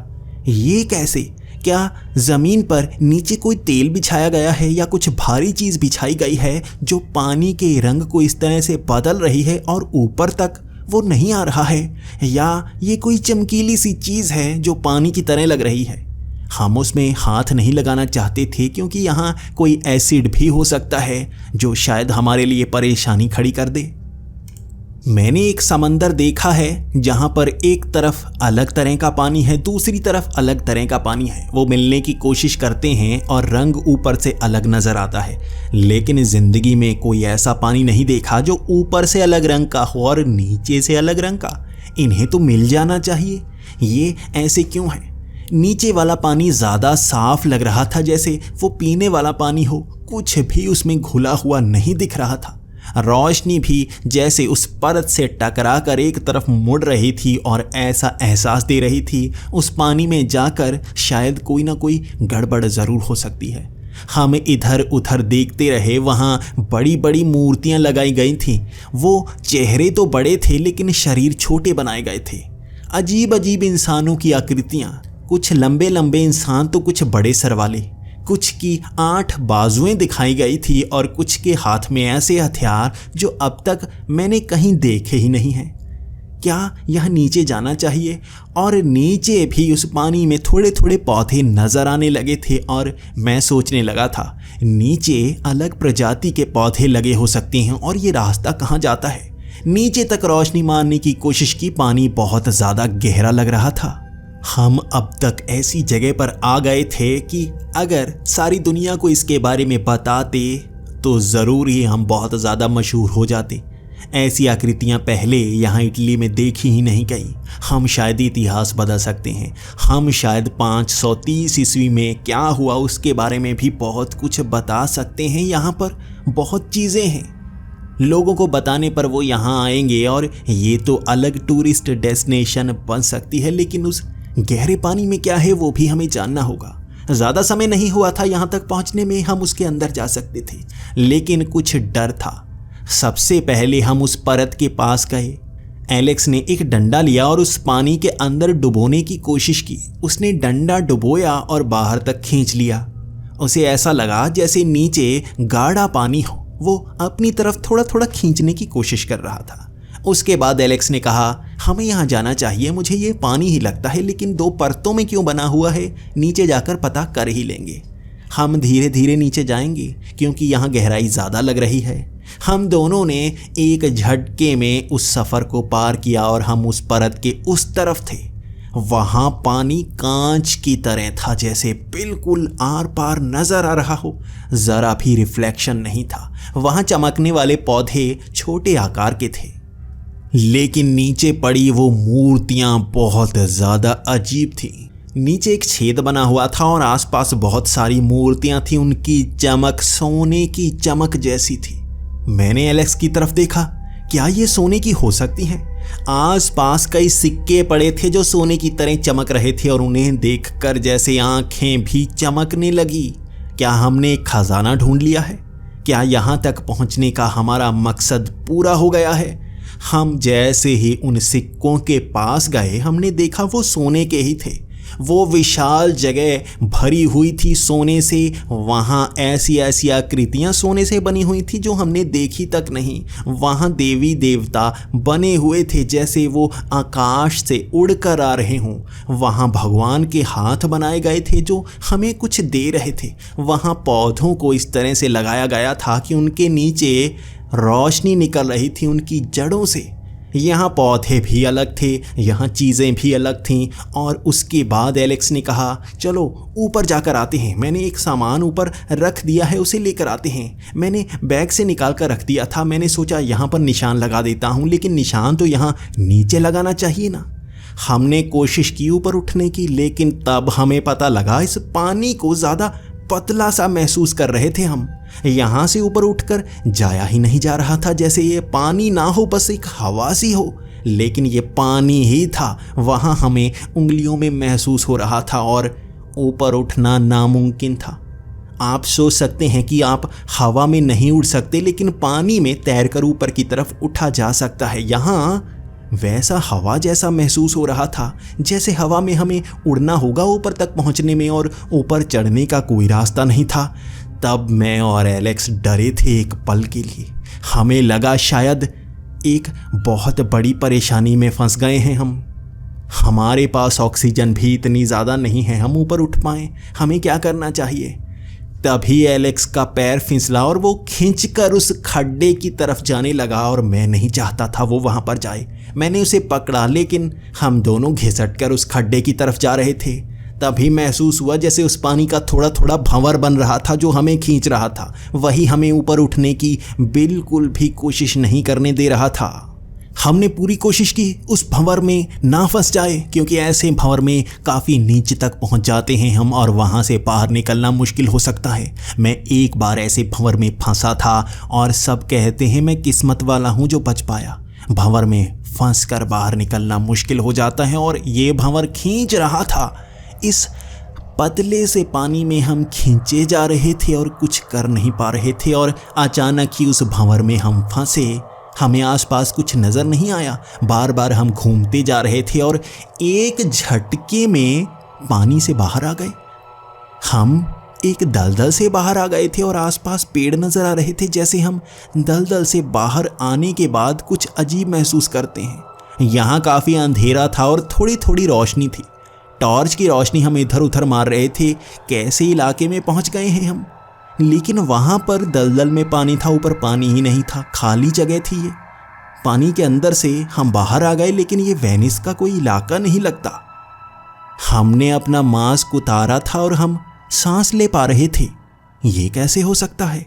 ये कैसे? क्या ज़मीन पर नीचे कोई तेल बिछाया गया है या कुछ भारी चीज़ बिछाई गई है जो पानी के रंग को इस तरह से बदल रही है और ऊपर तक वो नहीं आ रहा है, या ये कोई चमकीली सी चीज़ है जो पानी की तरह लग रही है। हम उसमें हाथ नहीं लगाना चाहते थे क्योंकि यहाँ कोई एसिड भी हो सकता है जो शायद हमारे लिए परेशानी खड़ी कर दे। मैंने एक समंदर देखा है जहाँ पर एक तरफ अलग तरह का पानी है, दूसरी तरफ अलग तरह का पानी है। वो मिलने की कोशिश करते हैं और रंग ऊपर से अलग नज़र आता है, लेकिन ज़िंदगी में कोई ऐसा पानी नहीं देखा जो ऊपर से अलग रंग का हो और नीचे से अलग रंग का। इन्हें तो मिल जाना चाहिए, ये ऐसे क्यों है? नीचे वाला पानी ज़्यादा साफ लग रहा था, जैसे वो पीने वाला पानी हो। कुछ भी उसमें घुला हुआ नहीं दिख रहा था। रोशनी भी जैसे उस परत से टकरा कर एक तरफ मुड़ रही थी और ऐसा एहसास दे रही थी उस पानी में जाकर शायद कोई ना कोई गड़बड़ ज़रूर हो सकती है। हम इधर उधर देखते रहे। वहाँ बड़ी बड़ी मूर्तियाँ लगाई गई थीं। वो चेहरे तो बड़े थे लेकिन शरीर छोटे बनाए गए थे। अजीब अजीब इंसानों की आकृतियाँ, कुछ लंबे लंबे इंसान तो कुछ बड़े सर वाले, कुछ की 8 बाजुएं दिखाई गई थी और कुछ के हाथ में ऐसे हथियार जो अब तक मैंने कहीं देखे ही नहीं हैं। क्या यह नीचे जाना चाहिए? और नीचे भी उस पानी में थोड़े थोड़े पौधे नजर आने लगे थे और मैं सोचने लगा था नीचे अलग प्रजाति के पौधे लगे हो सकते हैं और ये रास्ता कहाँ जाता है। नीचे तक रोशनी मारने की कोशिश की। पानी बहुत ज़्यादा गहरा लग रहा था। हम अब तक ऐसी जगह पर आ गए थे कि अगर सारी दुनिया को इसके बारे में बताते तो ज़रूर ही हम बहुत ज़्यादा मशहूर हो जाते। ऐसी आकृतियाँ पहले यहाँ इटली में देखी ही नहीं गई। हम शायद इतिहास बदल सकते हैं। हम शायद 530 ईस्वी में क्या हुआ उसके बारे में भी बहुत कुछ बता सकते हैं। यहाँ पर बहुत चीज़ें हैं, लोगों को बताने पर वो यहाँ आएंगे और ये तो अलग टूरिस्ट डेस्टिनेशन बन सकती है। लेकिन उस गहरे पानी में क्या है वो भी हमें जानना होगा। ज़्यादा समय नहीं हुआ था यहाँ तक पहुँचने में, हम उसके अंदर जा सकते थे, लेकिन कुछ डर था। सबसे पहले हम उस परत के पास गए। एलेक्स ने एक डंडा लिया और उस पानी के अंदर डुबोने की कोशिश की। उसने डंडा डुबोया और बाहर तक खींच लिया। उसे ऐसा लगा जैसे नीचे गाढ़ा पानी हो। वो अपनी तरफ थोड़ा थोड़ा खींचने की कोशिश कर रहा था। उसके बाद एलेक्स ने कहा, हमें यहाँ जाना चाहिए, मुझे ये पानी ही लगता है, लेकिन 2 परतों में क्यों बना हुआ है, नीचे जाकर पता कर ही लेंगे। हम धीरे धीरे नीचे जाएंगे क्योंकि यहाँ गहराई ज़्यादा लग रही है। हम दोनों ने एक झटके में उस सफ़र को पार किया और हम उस परत के उस तरफ थे। वहाँ पानी कांच की तरह था, जैसे बिल्कुल आर पार नज़र आ रहा हो। ज़रा भी रिफ्लेक्शन नहीं था। वहाँ चमकने वाले पौधे छोटे आकार के थे, लेकिन नीचे पड़ी वो मूर्तियाँ बहुत ज़्यादा अजीब थीं। नीचे एक छेद बना हुआ था और आसपास बहुत सारी मूर्तियाँ थीं। उनकी चमक सोने की चमक जैसी थी। मैंने एलेक्स की तरफ देखा, क्या ये सोने की हो सकती हैं? आसपास कई सिक्के पड़े थे जो सोने की तरह चमक रहे थे और उन्हें देखकर जैसे आंखें भी चमकने लगी। क्या हमने एक खजाना ढूंढ लिया है? क्या यहाँ तक पहुँचने का हमारा मकसद पूरा हो गया है? हम जैसे ही उन सिक्कों के पास गए, हमने देखा वो सोने के ही थे। वो विशाल जगह भरी हुई थी सोने से। वहाँ ऐसी ऐसी आकृतियाँ सोने से बनी हुई थी जो हमने देखी तक नहीं। वहाँ देवी देवता बने हुए थे जैसे वो आकाश से उड़कर आ रहे हों। वहाँ भगवान के हाथ बनाए गए थे जो हमें कुछ दे रहे थे। वहाँ पौधों को इस तरह से लगाया गया था कि उनके नीचे रोशनी निकल रही थी उनकी जड़ों से। यहाँ पौधे भी अलग थे, यहाँ चीज़ें भी अलग थीं। और उसके बाद एलेक्स ने कहा, चलो ऊपर जाकर आते हैं। मैंने एक सामान ऊपर रख दिया है, उसे लेकर आते हैं। मैंने बैग से निकाल कर रख दिया था। मैंने सोचा यहाँ पर निशान लगा देता हूँ, लेकिन निशान तो यहाँ नीचे लगाना चाहिए ना। हमने कोशिश की ऊपर उठने की, लेकिन तब हमें पता लगा इस पानी को ज़्यादा पतला सा महसूस कर रहे थे हम। यहाँ से ऊपर उठकर जाया ही नहीं जा रहा था, जैसे ये पानी ना हो, बस एक हवा सी हो। लेकिन ये पानी ही था। वहाँ हमें उंगलियों में महसूस हो रहा था और ऊपर उठना नामुमकिन था। आप सोच सकते हैं कि आप हवा में नहीं उड़ सकते, लेकिन पानी में तैरकर ऊपर की तरफ उठा जा सकता है। यहाँ वैसा हवा जैसा महसूस हो रहा था, जैसे हवा में हमें उड़ना होगा ऊपर तक पहुंचने में और ऊपर चढ़ने का कोई रास्ता नहीं था। तब मैं और एलेक्स डरे थे एक पल के लिए। हमें लगा शायद एक बहुत बड़ी परेशानी में फंस गए हैं हम। हमारे पास ऑक्सीजन भी इतनी ज़्यादा नहीं है हम ऊपर उठ पाएँ। हमें क्या करना चाहिए? तभी एलेक्स का पैर फिसला और वो खींचकर उस खड्डे की तरफ जाने लगा और मैं नहीं चाहता था वो वहाँ पर जाए। मैंने उसे पकड़ा, लेकिन हम दोनों घिसटकर उस खड्डे की तरफ जा रहे थे। तभी महसूस हुआ जैसे उस पानी का थोड़ा थोड़ा भंवर बन रहा था जो हमें खींच रहा था। वही हमें ऊपर उठने की बिल्कुल भी कोशिश नहीं करने दे रहा था। हमने पूरी कोशिश की उस भंवर में ना फंस जाए, क्योंकि ऐसे भंवर में काफ़ी नीचे तक पहुंच जाते हैं हम और वहां से बाहर निकलना मुश्किल हो सकता है। मैं एक बार ऐसे भंवर में फंसा था और सब कहते हैं मैं किस्मत वाला हूं जो बच पाया। भंवर में फंस कर बाहर निकलना मुश्किल हो जाता है और ये भंवर खींच रहा था। इस पतले से पानी में हम खींचे जा रहे थे और कुछ कर नहीं पा रहे थे और अचानक ही उस भंवर में हम फंसे। हमें आसपास कुछ नज़र नहीं आया। बार बार हम घूमते जा रहे थे और एक झटके में पानी से बाहर आ गए। हम एक दलदल से बाहर आ गए थे और आसपास पेड़ नज़र आ रहे थे। जैसे हम दलदल से बाहर आने के बाद कुछ अजीब महसूस करते हैं। यहाँ काफ़ी अंधेरा था और थोड़ी थोड़ी रोशनी थी। टॉर्च की रोशनी हम इधर उधर मार रहे थे। कैसे इलाके में पहुँच गए हैं हम? लेकिन वहाँ पर दलदल में पानी था, ऊपर पानी ही नहीं था, खाली जगह थी ये। पानी के अंदर से हम बाहर आ गए, लेकिन ये वेनिस का कोई इलाका नहीं लगता। हमने अपना मास्क उतारा था और हम सांस ले पा रहे थे। ये कैसे हो सकता है?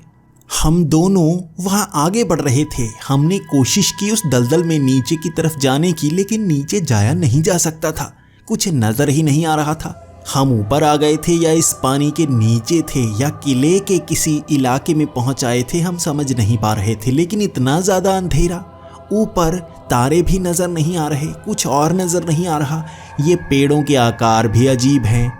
हम दोनों वहाँ आगे बढ़ रहे थे। हमने कोशिश की उस दलदल में नीचे की तरफ जाने की, लेकिन नीचे जाया नहीं जा सकता था। कुछ नज़र ही नहीं आ रहा था। हम ऊपर आ गए थे या इस पानी के नीचे थे या किले के किसी इलाके में पहुंच आए थे, हम समझ नहीं पा रहे थे। लेकिन इतना ज़्यादा अंधेरा, ऊपर तारे भी नज़र नहीं आ रहे, कुछ और नज़र नहीं आ रहा। ये पेड़ों के आकार भी अजीब हैं।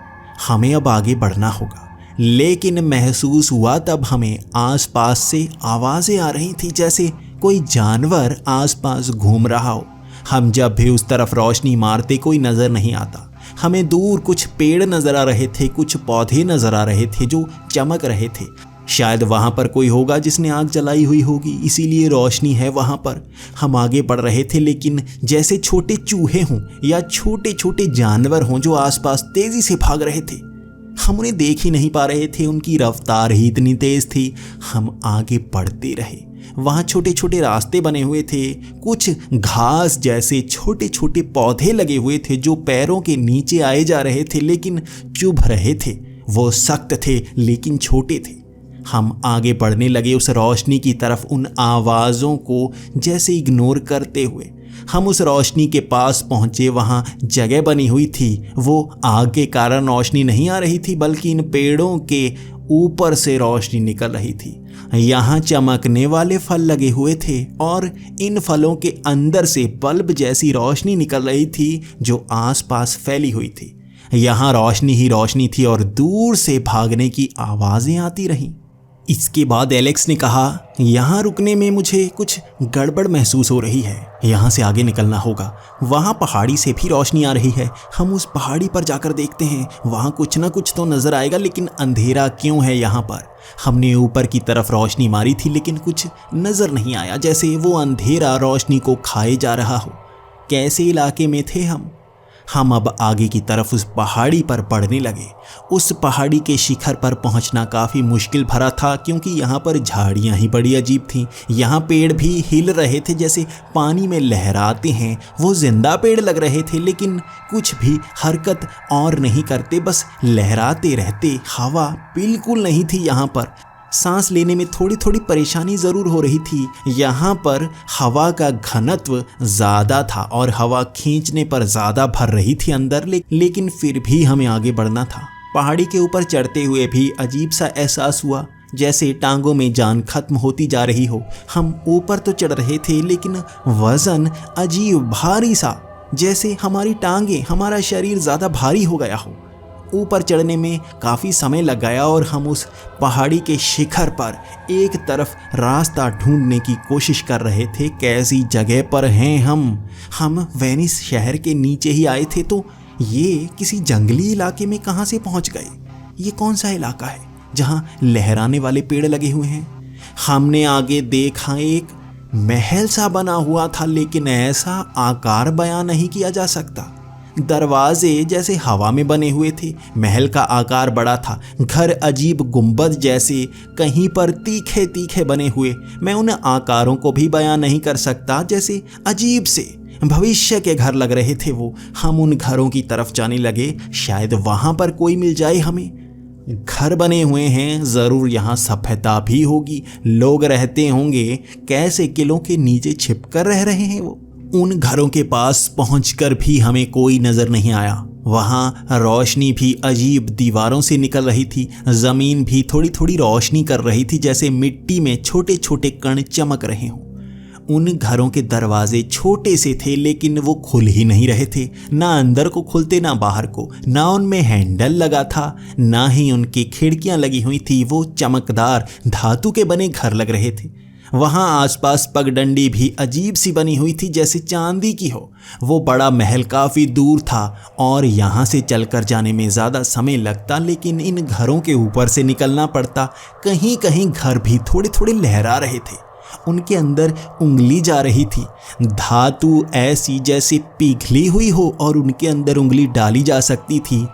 हमें अब आगे बढ़ना होगा। लेकिन महसूस हुआ तब हमें आसपास से आवाज़ें आ रही थी, जैसे कोई जानवर आसपास घूम रहा हो। हम जब भी उस तरफ रोशनी मारते कोई नज़र नहीं आता। हमें दूर कुछ पेड़ नज़र आ रहे थे, कुछ पौधे नज़र आ रहे थे जो चमक रहे थे। शायद वहाँ पर कोई होगा जिसने आग जलाई हुई होगी, इसीलिए रोशनी है वहाँ पर। हम आगे बढ़ रहे थे, लेकिन जैसे छोटे चूहे हों या छोटे छोटे जानवर हों जो आसपास तेज़ी से भाग रहे थे। हम उन्हें देख ही नहीं पा रहे थे, उनकी रफ्तार ही इतनी तेज़ थी। हम आगे बढ़ते रहे। वहाँ छोटे छोटे रास्ते बने हुए थे, कुछ घास जैसे छोटे छोटे पौधे लगे हुए थे जो पैरों के नीचे आए जा रहे थे, लेकिन चुभ रहे थे। वो सख्त थे लेकिन छोटे थे। हम आगे बढ़ने लगे उस रोशनी की तरफ, उन आवाज़ों को जैसे इग्नोर करते हुए। हम उस रोशनी के पास पहुँचे। वहाँ जगह बनी हुई थी। वो आग के कारण रोशनी नहीं आ रही थी, बल्कि इन पेड़ों के ऊपर से रोशनी निकल रही थी। यहाँ चमकने वाले फल लगे हुए थे और इन फलों के अंदर से बल्ब जैसी रोशनी निकल रही थी जो आसपास फैली हुई थी। यहाँ रोशनी ही रोशनी थी और दूर से भागने की आवाज़ें आती रहीं। इसके बाद एलेक्स ने कहा, यहाँ रुकने में मुझे कुछ गड़बड़ महसूस हो रही है, यहाँ से आगे निकलना होगा। वहाँ पहाड़ी से भी रोशनी आ रही है। हम उस पहाड़ी पर जाकर देखते हैं, वहाँ कुछ ना कुछ तो नज़र आएगा, लेकिन अंधेरा क्यों है यहाँ पर? हमने ऊपर की तरफ रोशनी मारी थी, लेकिन कुछ नज़र नहीं आया, जैसे वो अंधेरा रोशनी को खाए जा रहा हो। कैसे इलाके में थे हम? हम अब आगे की तरफ उस पहाड़ी पर बढ़ने लगे। उस पहाड़ी के शिखर पर पहुंचना काफ़ी मुश्किल भरा था, क्योंकि यहाँ पर झाड़ियाँ ही बड़ी अजीब थीं। यहाँ पेड़ भी हिल रहे थे, जैसे पानी में लहराते हैं। वो जिंदा पेड़ लग रहे थे, लेकिन कुछ भी हरकत और नहीं करते, बस लहराते रहते। हवा बिल्कुल नहीं थी यहाँ पर। सांस लेने में थोड़ी थोड़ी परेशानी ज़रूर हो रही थी। यहाँ पर हवा का घनत्व ज़्यादा था और हवा खींचने पर ज़्यादा भर रही थी अंदर, लेकिन फिर भी हमें आगे बढ़ना था। पहाड़ी के ऊपर चढ़ते हुए भी अजीब सा एहसास हुआ, जैसे टांगों में जान खत्म होती जा रही हो। हम ऊपर तो चढ़ रहे थे, लेकिन वज़न अजीब भारी सा, जैसे हमारी टांगें, हमारा शरीर ज़्यादा भारी हो गया हो। ऊपर चढ़ने में काफ़ी समय लग गया और हम उस पहाड़ी के शिखर पर एक तरफ रास्ता ढूंढने की कोशिश कर रहे थे। कैसी जगह पर हैं हम वेनिस शहर के नीचे ही आए थे, तो ये किसी जंगली इलाके में कहाँ से पहुँच गए? ये कौन सा इलाका है जहाँ लहराने वाले पेड़ लगे हुए हैं? हमने आगे देखा, एक महल सा बना हुआ था, लेकिन ऐसा आकार बयां नहीं किया जा सकता। दरवाजे जैसे हवा में बने हुए थे। महल का आकार बड़ा था, घर अजीब गुंबद जैसे कहीं पर तीखे तीखे बने हुए। मैं उन आकारों को भी बयां नहीं कर सकता, जैसे अजीब से भविष्य के घर लग रहे थे वो। हम उन घरों की तरफ जाने लगे, शायद वहां पर कोई मिल जाए हमें। घर बने हुए हैं, ज़रूर यहाँ सभ्यता भी होगी, लोग रहते होंगे। कैसे किलों के नीचे छिपकर रह रहे हैं वो। उन घरों के पास पहुंचकर भी हमें कोई नज़र नहीं आया। वहाँ रोशनी भी अजीब दीवारों से निकल रही थी। ज़मीन भी थोड़ी थोड़ी रोशनी कर रही थी, जैसे मिट्टी में छोटे छोटे कण चमक रहे हों। उन घरों के दरवाजे छोटे से थे, लेकिन वो खुल ही नहीं रहे थे। ना अंदर को खुलते ना बाहर को। ना उनमें हैंडल लगा था, ना ही उनकी खिड़कियां लगी हुई थी। वो चमकदार धातु के बने घर लग रहे थे। वहाँ आसपास पगडंडी भी अजीब सी बनी हुई थी, जैसे चांदी की हो। वो बड़ा महल काफ़ी दूर था और यहाँ से चलकर जाने में ज़्यादा समय लगता, लेकिन इन घरों के ऊपर से निकलना पड़ता। कहीं कहीं घर भी थोड़े थोड़े लहरा रहे थे, उनके अंदर उंगली जा रही थी। धातु ऐसी जैसे पिघली हुई हो और उनके अंदर उंगली डाली जा सकती थी,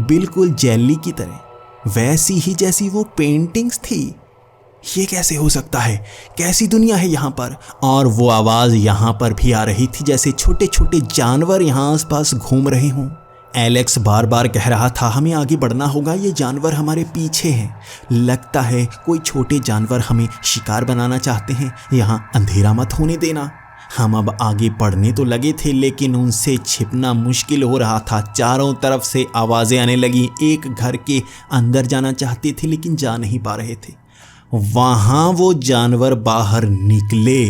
बिल्कुल जेली की तरह, वैसी ही जैसी वो पेंटिंग्स थी। ये कैसे हो सकता है? कैसी दुनिया है यहाँ पर? और वो आवाज़ यहाँ पर भी आ रही थी, जैसे छोटे छोटे जानवर यहाँ आसपास घूम रहे हों। एलेक्स बार बार कह रहा था, हमें आगे बढ़ना होगा, ये जानवर हमारे पीछे हैं। लगता है कोई छोटे जानवर हमें शिकार बनाना चाहते हैं। यहाँ अंधेरा मत होने देना। हम अब आगे बढ़ने तो लगे थे, लेकिन उनसे छिपना मुश्किल हो रहा था। चारों तरफ से आवाज़ें आने लगी। एक घर के अंदर जाना चाहते थे, लेकिन जा नहीं पा रहे थे। वहाँ वो जानवर बाहर निकले।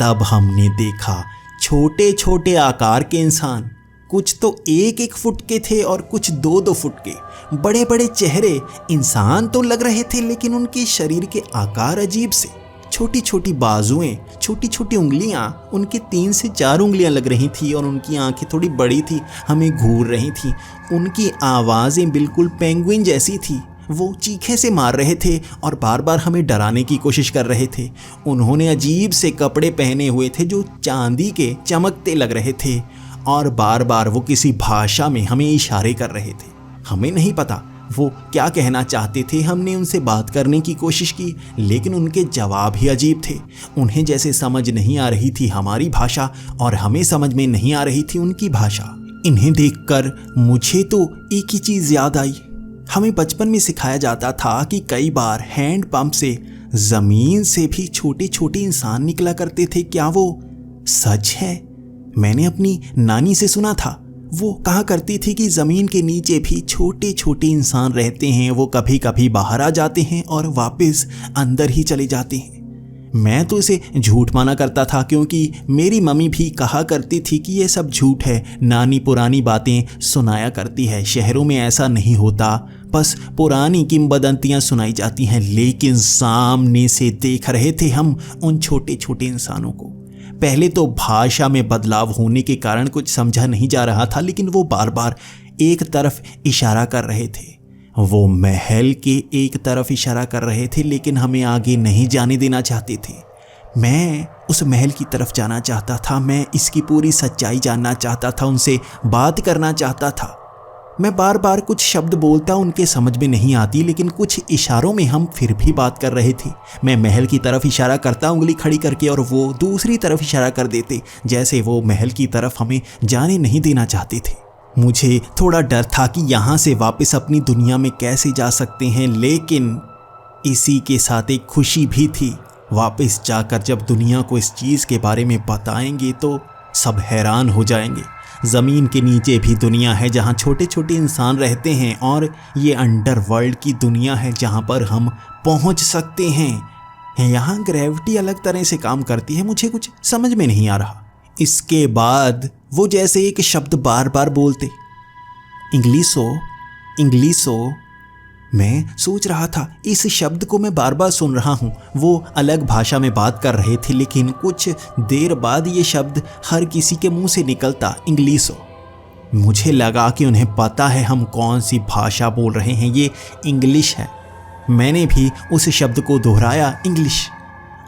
तब हमने देखा छोटे छोटे आकार के इंसान। कुछ तो 1-1 फुट के थे और कुछ 2-2 फुट के। बड़े बड़े चेहरे, इंसान तो लग रहे थे, लेकिन उनके शरीर के आकार अजीब से। छोटी छोटी बाजुएं, छोटी छोटी उंगलियां, उनकी 3 से 4 उंगलियां लग रही थी और उनकी आंखें थोड़ी बड़ी थी, हमें घूर रही थी। उनकी आवाज़ें बिल्कुल पेंगुइन जैसी थी। वो चीखे से मार रहे थे और बार बार हमें डराने की कोशिश कर रहे थे। उन्होंने अजीब से कपड़े पहने हुए थे जो चांदी के चमकते लग रहे थे, और बार बार वो किसी भाषा में हमें इशारे कर रहे थे। हमें नहीं पता वो क्या कहना चाहते थे। हमने उनसे बात करने की कोशिश की, लेकिन उनके जवाब ही अजीब थे। उन्हें जैसे समझ नहीं आ रही थी हमारी भाषा और हमें समझ में नहीं आ रही थी उनकी भाषा। इन्हें देखकर मुझे तो एक ही चीज़ याद आई। हमें बचपन में सिखाया जाता था कि कई बार हैंड पंप से ज़मीन से भी छोटे छोटे इंसान निकला करते थे। क्या वो सच है? मैंने अपनी नानी से सुना था। वो कहा करती थी कि ज़मीन के नीचे भी छोटे छोटे इंसान रहते हैं। वो कभी कभी बाहर आ जाते हैं और वापस अंदर ही चले जाते हैं। मैं तो इसे झूठ माना करता था, क्योंकि मेरी मम्मी भी कहा करती थी कि ये सब झूठ है। नानी पुरानी बातें सुनाया करती है, शहरों में ऐसा नहीं होता, बस पुरानी किंवदंतियाँ सुनाई जाती हैं। लेकिन सामने से देख रहे थे हम उन छोटे छोटे इंसानों को। पहले तो भाषा में बदलाव होने के कारण कुछ समझा नहीं जा रहा था, लेकिन वो बार बार एक तरफ इशारा कर रहे थे। वो महल के एक तरफ इशारा कर रहे थे, लेकिन हमें आगे नहीं जाने देना चाहते थे। मैं उस महल की तरफ जाना चाहता था। मैं इसकी पूरी सच्चाई जानना चाहता था, उनसे बात करना चाहता था। मैं बार बार कुछ शब्द बोलता, उनके समझ में नहीं आती, लेकिन कुछ इशारों में हम फिर भी बात कर रहे थे। मैं महल की तरफ इशारा करता उंगली खड़ी करके, और वो दूसरी तरफ इशारा कर देते, जैसे वो महल की तरफ हमें जाने नहीं देना चाहते थे। मुझे थोड़ा डर था कि यहाँ से वापस अपनी दुनिया में कैसे जा सकते हैं, लेकिन इसी के साथ एक खुशी भी थी। वापस जाकर जब दुनिया को इस चीज़ के बारे में बताएंगे तो सब हैरान हो जाएंगे। ज़मीन के नीचे भी दुनिया है जहाँ छोटे छोटे इंसान रहते हैं, और ये अंडरवर्ल्ड की दुनिया है जहाँ पर हम पहुँच सकते हैं। यहाँ ग्रेविटी अलग तरह से काम करती है, मुझे कुछ समझ में नहीं आ रहा। इसके बाद वो जैसे एक शब्द बार बार बोलते, इंग्लिशो इंग्लिशो। मैं सोच रहा था, इस शब्द को मैं बार बार सुन रहा हूँ। वो अलग भाषा में बात कर रहे थे, लेकिन कुछ देर बाद ये शब्द हर किसी के मुंह से निकलता, इंग्लिशो। मुझे लगा कि उन्हें पता है हम कौन सी भाषा बोल रहे हैं, ये इंग्लिश है। मैंने भी उस शब्द को दोहराया, इंग्लिश,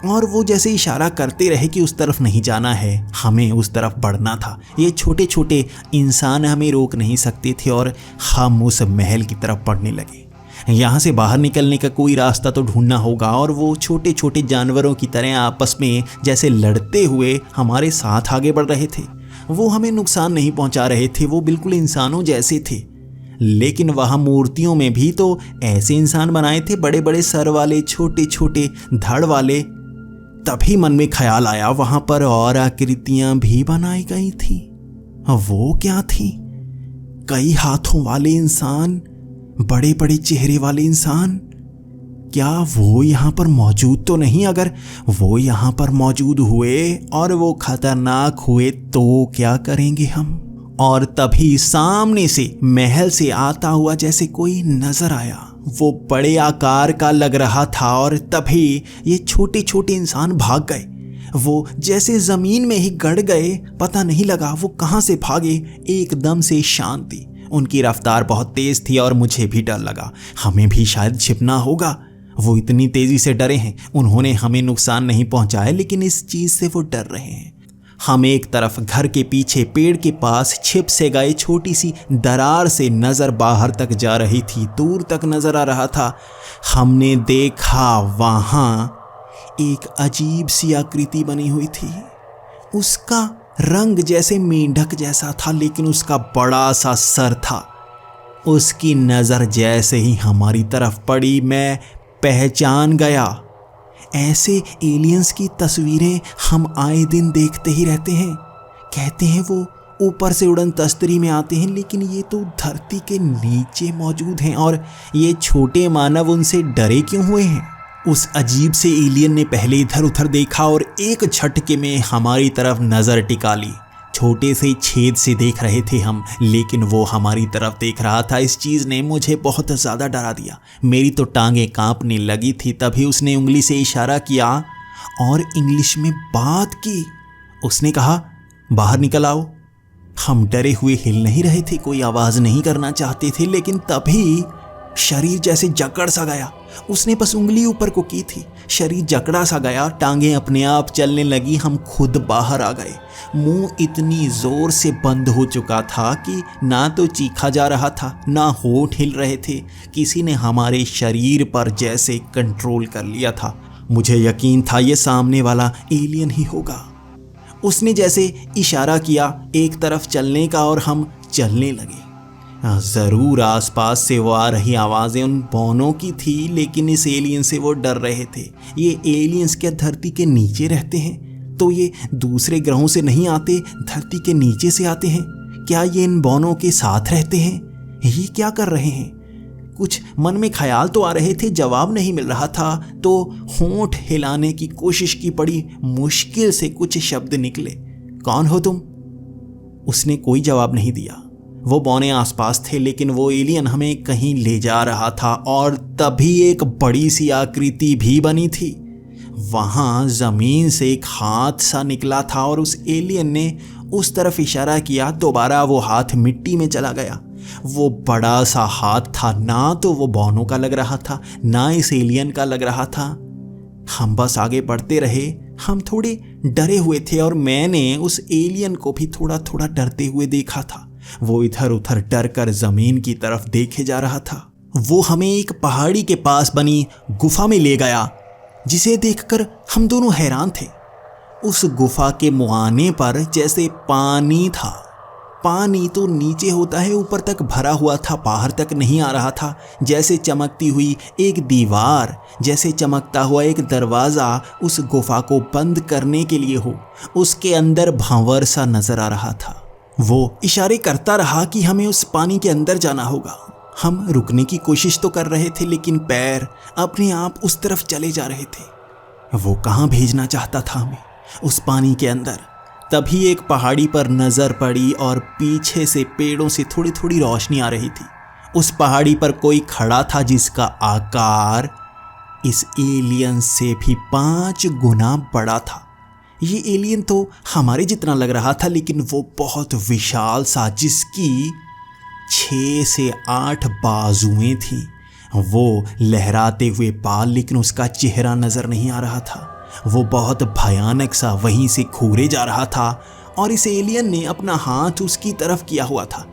और वो जैसे इशारा करते रहे कि उस तरफ नहीं जाना है, हमें उस तरफ बढ़ना था। ये छोटे छोटे इंसान हमें रोक नहीं सकते थे और हम उस महल की तरफ बढ़ने लगे। यहाँ से बाहर निकलने का कोई रास्ता तो ढूंढना होगा, और वो छोटे छोटे जानवरों की तरह आपस में जैसे लड़ते हुए हमारे साथ आगे बढ़ रहे थे। वो हमें नुकसान नहीं पहुंचा रहे थे, वो बिल्कुल इंसानों जैसे थे। लेकिन वहाँ मूर्तियों में भी तो ऐसे इंसान बनाए थे, बड़े बड़े सर वाले, छोटे छोटे धड़ वाले। तभी मन में ख्याल आया, वहाँ पर और आकृतियां भी बनाई गई थी। वो क्या थी? कई हाथों वाले इंसान, बड़े बड़े चेहरे वाले इंसान। क्या वो यहाँ पर मौजूद तो नहीं? अगर वो यहाँ पर मौजूद हुए और वो खतरनाक हुए तो क्या करेंगे हम? और तभी सामने से महल से आता हुआ जैसे कोई नजर आया। वो बड़े आकार का लग रहा था, और तभी ये छोटे छोटे इंसान भाग गए। वो जैसे जमीन में ही गड़ गए, पता नहीं लगा वो कहाँ से भागे। एकदम से शांति। उनकी रफ्तार बहुत तेज थी और मुझे भी डर लगा, हमें भी शायद छिपना होगा। वो इतनी तेजी से डरे हैं, उन्होंने हमें नुकसान नहीं पहुंचाया, लेकिन इस चीज से वो डर रहे हैं। हम एक तरफ घर के पीछे पेड़ के पास छिप से गए। छोटी सी दरार से नजर बाहर तक जा रही थी, दूर तक नजर आ रहा था। हमने देखा वहां एक अजीब सी आकृति बनी हुई थी। उसका रंग जैसे मेंढक जैसा था, लेकिन उसका बड़ा सा सर था। उसकी नजर जैसे ही हमारी तरफ पड़ी, मैं पहचान गया। ऐसे एलियंस की तस्वीरें हम आए दिन देखते ही रहते हैं। कहते हैं वो ऊपर से उड़न तस्तरी में आते हैं, लेकिन ये तो धरती के नीचे मौजूद हैं। और ये छोटे मानव उनसे डरे क्यों हुए हैं? उस अजीब से एलियन ने पहले इधर उधर देखा और एक झटके में हमारी तरफ नजर टिका ली। छोटे से छेद से देख रहे थे हम, लेकिन वो हमारी तरफ देख रहा था। इस चीज ने मुझे बहुत ज्यादा डरा दिया। मेरी तो टांगें कांपने लगी थी। तभी उसने उंगली से इशारा किया और इंग्लिश में बात की। उसने कहा, बाहर निकल आओ। हम डरे हुए हिल नहीं रहे थे, कोई आवाज नहीं करना चाहते थे, लेकिन तभी शरीर जैसे जकड़ सा गया। उसने बस उंगली ऊपर को की थी, शरीर जकड़ा सा गया, टांगें अपने आप चलने लगी। हम खुद बाहर आ गए। मुंह इतनी जोर से बंद हो चुका था कि ना तो चीखा जा रहा था, ना होठ हिल रहे थे। किसी ने हमारे शरीर पर जैसे कंट्रोल कर लिया था। मुझे यकीन था ये सामने वाला एलियन ही होगा। उसने जैसे इशारा किया एक तरफ चलने का, और हम चलने लगे। जरूर आसपास से वो आ रही आवाजें उन बौनों की थी, लेकिन इस एलियन से वो डर रहे थे। ये एलियंस क्या धरती के नीचे रहते हैं? तो ये दूसरे ग्रहों से नहीं आते, धरती के नीचे से आते हैं? क्या ये इन बौनों के साथ रहते हैं? ये क्या कर रहे हैं? कुछ मन में ख्याल तो आ रहे थे, जवाब नहीं मिल रहा था। तो होंठ हिलाने की कोशिश की, बड़ी मुश्किल से कुछ शब्द निकले। कौन हो तुम? उसने कोई जवाब नहीं दिया। वो बौने आसपास थे, लेकिन वो एलियन हमें कहीं ले जा रहा था। और तभी एक बड़ी सी आकृति भी बनी थी। वहां जमीन से एक हाथ सा निकला था और उस एलियन ने उस तरफ इशारा किया। दोबारा वो हाथ मिट्टी में चला गया। वो बड़ा सा हाथ था, ना तो वो बौनों का लग रहा था, ना इस एलियन का लग रहा था। हम बस आगे बढ़ते रहे। हम थोड़े डरे हुए थे और मैंने उस एलियन को भी थोड़ा थोड़ा डरते हुए देखा था। वो इधर उधर डर कर जमीन की तरफ देखे जा रहा था। वो हमें एक पहाड़ी के पास बनी गुफा में ले गया, जिसे देखकर हम दोनों हैरान थे। उस गुफा के मुहाने पर जैसे पानी था। पानी तो नीचे होता है, ऊपर तक भरा हुआ था, बाहर तक नहीं आ रहा था। जैसे चमकती हुई एक दीवार, जैसे चमकता हुआ एक दरवाज़ा उस गुफा को बंद करने के लिए हो। उसके अंदर भंवर सा नजर आ रहा था। वो इशारे करता रहा कि हमें उस पानी के अंदर जाना होगा। हम रुकने की कोशिश तो कर रहे थे, लेकिन पैर अपने आप उस तरफ चले जा रहे थे। वो कहाँ भेजना चाहता था हमें? उस पानी के अंदर। तभी एक पहाड़ी पर नजर पड़ी और पीछे से पेड़ों से थोड़ी थोड़ी रोशनी आ रही थी। उस पहाड़ी पर कोई खड़ा था जिसका आकार इस एलियन से भी 5 गुना बड़ा था। ये एलियन तो हमारे जितना लग रहा था, लेकिन वो बहुत विशाल सा, जिसकी 6 से 8 बाजुएं थीं। वो लहराते हुए बाल, लेकिन उसका चेहरा नजर नहीं आ रहा था। वो बहुत भयानक सा वहीं से घूरे जा रहा था और इस एलियन ने अपना हाथ उसकी तरफ किया हुआ था।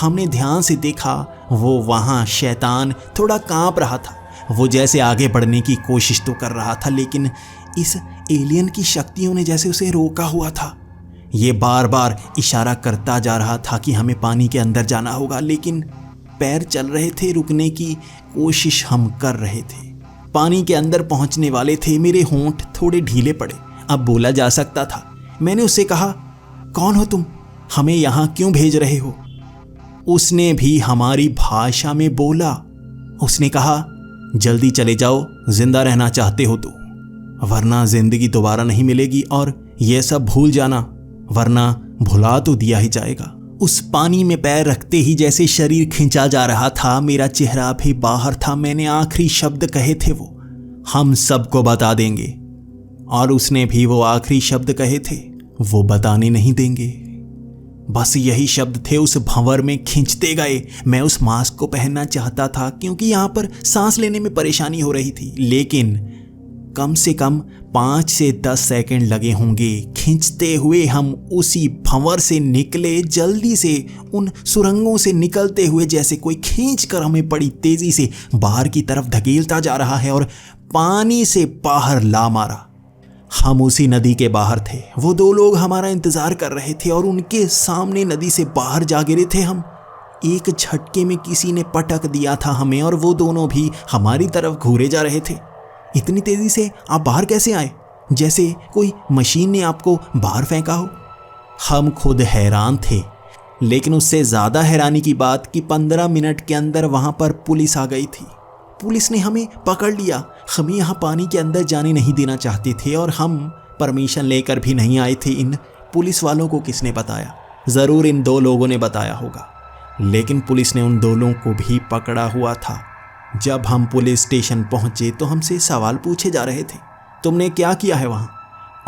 हमने ध्यान से देखा, वो वहाँ शैतान थोड़ा कांप रहा था। वो जैसे आगे बढ़ने की कोशिश तो कर रहा था, लेकिन इस एलियन की शक्तियों ने जैसे उसे रोका हुआ था। ये बार बार इशारा करता जा रहा था कि हमें पानी के अंदर जाना होगा, लेकिन पैर चल रहे थे, रुकने की कोशिश हम कर रहे थे। पानी के अंदर पहुंचने वाले थे, मेरे होंठ थोड़े ढीले पड़े, अब बोला जा सकता था। मैंने उससे कहा, कौन हो तुम? हमें यहाँ क्यों भेज रहे हो? उसने भी हमारी भाषा में बोला। उसने कहा, जल्दी चले जाओ, जिंदा रहना चाहते हो तो, वरना जिंदगी दोबारा नहीं मिलेगी, और यह सब भूल जाना, वरना भुला तो दिया ही जाएगा। उस पानी में पैर रखते ही जैसे शरीर खिंचा जा रहा था, मेरा चेहरा भी बाहर था। मैंने आखिरी शब्द कहे थे, वो हम सबको बता देंगे, और उसने भी वो आखिरी शब्द कहे थे, वो बताने नहीं देंगे। बस यही शब्द थे, उस भंवर में खींचते गए। मैं उस मास्क को पहनना चाहता था क्योंकि यहाँ पर सांस लेने में परेशानी हो रही थी, लेकिन कम से कम 5 से 10 सेकंड लगे होंगे। खींचते हुए हम उसी भंवर से निकले, जल्दी से उन सुरंगों से निकलते हुए, जैसे कोई खींच कर हमें बड़ी तेजी से बाहर की तरफ धकेलता जा रहा है और पानी से बाहर ला मारा। हम उसी नदी के बाहर थे। वो 2 लोग हमारा इंतजार कर रहे थे और उनके सामने नदी से बाहर जा गिरे थे हम। एक झटके में किसी ने पटक दिया था हमें, और वो दोनों भी हमारी तरफ घूरे जा रहे थे। इतनी तेजी से आप बाहर कैसे आए? जैसे कोई मशीन ने आपको बाहर फेंका हो। हम खुद हैरान थे, लेकिन उससे ज़्यादा हैरानी की बात कि 15 मिनट के अंदर वहाँ पर पुलिस आ गई थी। पुलिस ने हमें पकड़ लिया। हमें यहाँ पानी के अंदर जाने नहीं देना चाहते थे, और हम परमिशन लेकर भी नहीं आए थे। इन पुलिस वालों को किसने बताया? ज़रूर इन 2 लोगों ने बताया होगा, लेकिन पुलिस ने उन 2 लोगों को भी पकड़ा हुआ था। जब हम पुलिस स्टेशन पहुंचे तो हमसे सवाल पूछे जा रहे थे, तुमने क्या किया है वहाँ?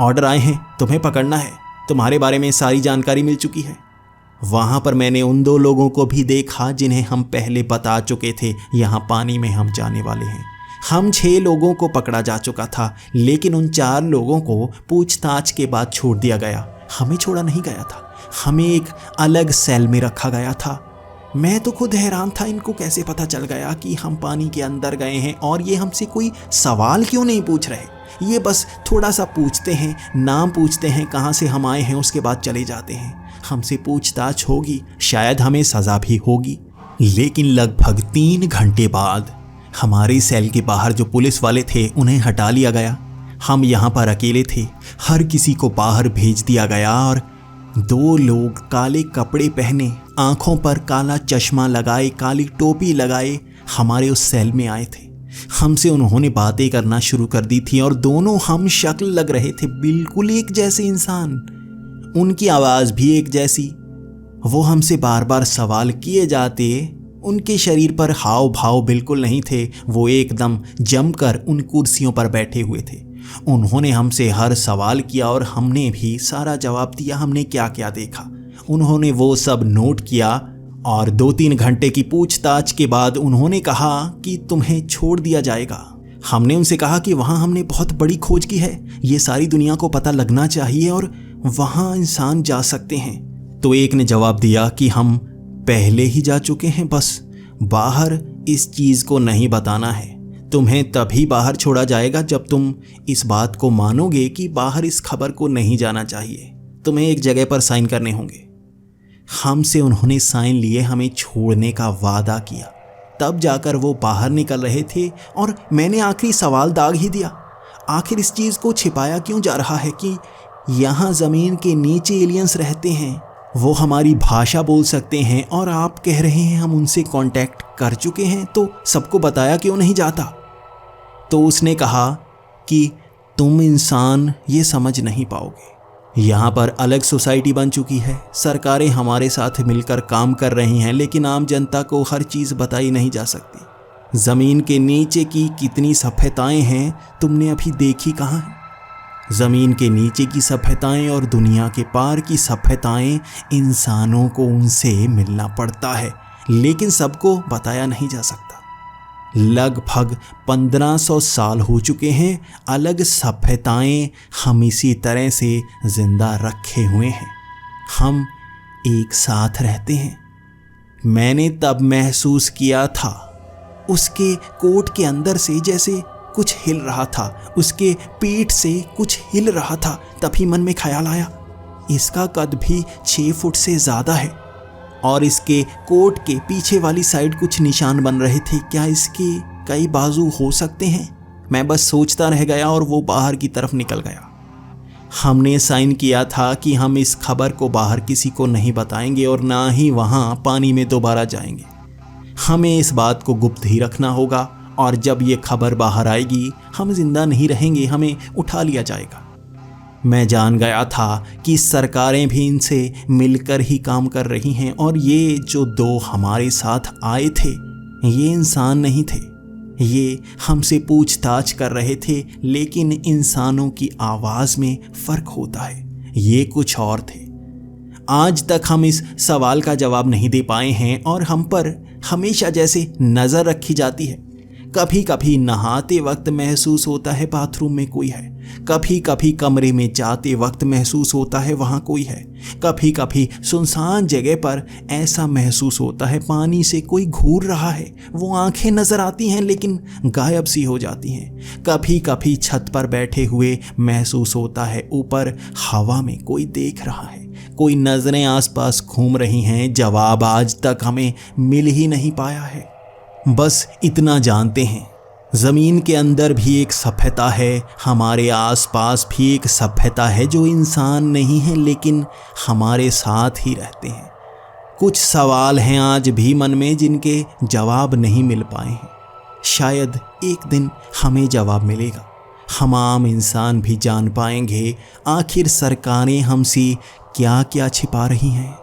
ऑर्डर आए हैं, तुम्हें पकड़ना है, तुम्हारे बारे में सारी जानकारी मिल चुकी है। वहाँ पर मैंने उन 2 लोगों को भी देखा जिन्हें हम पहले बता चुके थे यहाँ पानी में हम जाने वाले हैं। हम 6 लोगों को पकड़ा जा चुका था, लेकिन उन 4 लोगों को पूछताछ के बाद छोड़ दिया गया। हमें छोड़ा नहीं गया था, हमें एक अलग सेल में रखा गया था। मैं तो खुद हैरान था, इनको कैसे पता चल गया कि हम पानी के अंदर गए हैं, और ये हमसे कोई सवाल क्यों नहीं पूछ रहे। ये बस थोड़ा सा पूछते हैं, नाम पूछते हैं, कहाँ से हम आए हैं, उसके बाद चले जाते हैं। हमसे पूछताछ होगी, शायद हमें सज़ा भी होगी। लेकिन लगभग 3 घंटे बाद हमारे सेल के बाहर जो पुलिस वाले थे उन्हें हटा लिया गया। हम यहाँ पर अकेले थे, हर किसी को बाहर भेज दिया गया, और 2 लोग काले कपड़े पहने, आंखों पर काला चश्मा लगाए, काली टोपी लगाए हमारे उस सेल में आए थे। हमसे उन्होंने बातें करना शुरू कर दी थी, और दोनों हम शक्ल लग रहे थे, बिल्कुल एक जैसे इंसान, उनकी आवाज़ भी एक जैसी। वो हमसे बार बार सवाल किए जाते। उनके शरीर पर हाव भाव बिल्कुल नहीं थे, वो एकदम जमकर उन कुर्सियों पर बैठे हुए थे। उन्होंने हमसे हर सवाल किया और हमने भी सारा जवाब दिया, हमने क्या क्या देखा। उन्होंने वो सब नोट किया, और 2-3 घंटे की पूछताछ के बाद उन्होंने कहा कि तुम्हें छोड़ दिया जाएगा। हमने उनसे कहा कि वहाँ हमने बहुत बड़ी खोज की है, ये सारी दुनिया को पता लगना चाहिए और वहाँ इंसान जा सकते हैं। तो एक ने जवाब दिया कि हम पहले ही जा चुके हैं, बस बाहर इस चीज़ को नहीं बताना है। तुम्हें तभी बाहर छोड़ा जाएगा जब तुम इस बात को मानोगे कि बाहर इस खबर को नहीं जाना चाहिए। तुम्हें एक जगह पर साइन करने होंगे। हमसे उन्होंने साइन लिए, हमें छोड़ने का वादा किया, तब जाकर वो बाहर निकल रहे थे। और मैंने आखिरी सवाल दाग ही दिया, आखिर इस चीज़ को छिपाया क्यों जा रहा है कि यहाँ ज़मीन के नीचे एलियंस रहते हैं, वो हमारी भाषा बोल सकते हैं, और आप कह रहे हैं हम उनसे कांटेक्ट कर चुके हैं, तो सबको बताया क्यों नहीं जाता? तो उसने कहा कि तुम इंसान ये समझ नहीं पाओगे, यहाँ पर अलग सोसाइटी बन चुकी है, सरकारें हमारे साथ मिलकर काम कर रही हैं, लेकिन आम जनता को हर चीज़ बताई नहीं जा सकती। ज़मीन के नीचे की कितनी सभ्यताएं हैं तुमने अभी देखी कहाँ है? ज़मीन के नीचे की सभ्यताएं और दुनिया के पार की सभ्यताएं, इंसानों को उनसे मिलना पड़ता है, लेकिन सबको बताया नहीं जा सकता। लगभग 1500 साल हो चुके हैं, अलग सभ्यताएं हम इसी तरह से जिंदा रखे हुए हैं। हम एक साथ रहते हैं। मैंने तब महसूस किया था उसके कोट के अंदर से जैसे कुछ हिल रहा था, उसके पीठ से कुछ हिल रहा था। तभी मन में ख्याल आया, इसका कद भी 6 फुट से ज़्यादा है और इसके कोट के पीछे वाली साइड कुछ निशान बन रहे थे। क्या इसके कई बाजू हो सकते हैं? मैं बस सोचता रह गया और वो बाहर की तरफ निकल गया। हमने साइन किया था कि हम इस खबर को बाहर किसी को नहीं बताएंगे और ना ही वहाँ पानी में दोबारा जाएंगे। हमें इस बात को गुप्त ही रखना होगा और जब ये खबर बाहर आएगी हम जिंदा नहीं रहेंगे, हमें उठा लिया जाएगा। मैं जान गया था कि सरकारें भी इनसे मिलकर ही काम कर रही हैं और ये जो 2 हमारे साथ आए थे ये इंसान नहीं थे। ये हमसे पूछताछ कर रहे थे, लेकिन इंसानों की आवाज़ में फ़र्क होता है, ये कुछ और थे। आज तक हम इस सवाल का जवाब नहीं दे पाए हैं और हम पर हमेशा जैसे नज़र रखी जाती है। कभी कभी नहाते वक्त महसूस होता है बाथरूम में कोई है, कभी कभी कमरे में जाते वक्त महसूस होता है वहाँ कोई है, कभी कभी सुनसान जगह पर ऐसा महसूस होता है पानी से कोई घूर रहा है। वो आंखें नज़र आती हैं लेकिन गायब सी हो जाती हैं। कभी कभी छत पर बैठे हुए महसूस होता है ऊपर हवा में कोई देख रहा है, कोई नज़रें आसपास घूम रही हैं। जवाब आज तक हमें मिल ही नहीं पाया है। बस इतना जानते हैं, ज़मीन के अंदर भी एक सभ्यता है, हमारे आसपास भी एक सभ्यता है जो इंसान नहीं है लेकिन हमारे साथ ही रहते हैं। कुछ सवाल हैं आज भी मन में जिनके जवाब नहीं मिल पाए हैं। शायद एक दिन हमें जवाब मिलेगा। हम आम इंसान भी जान पाएंगे आखिर सरकारें हमसे क्या क्या छिपा रही हैं।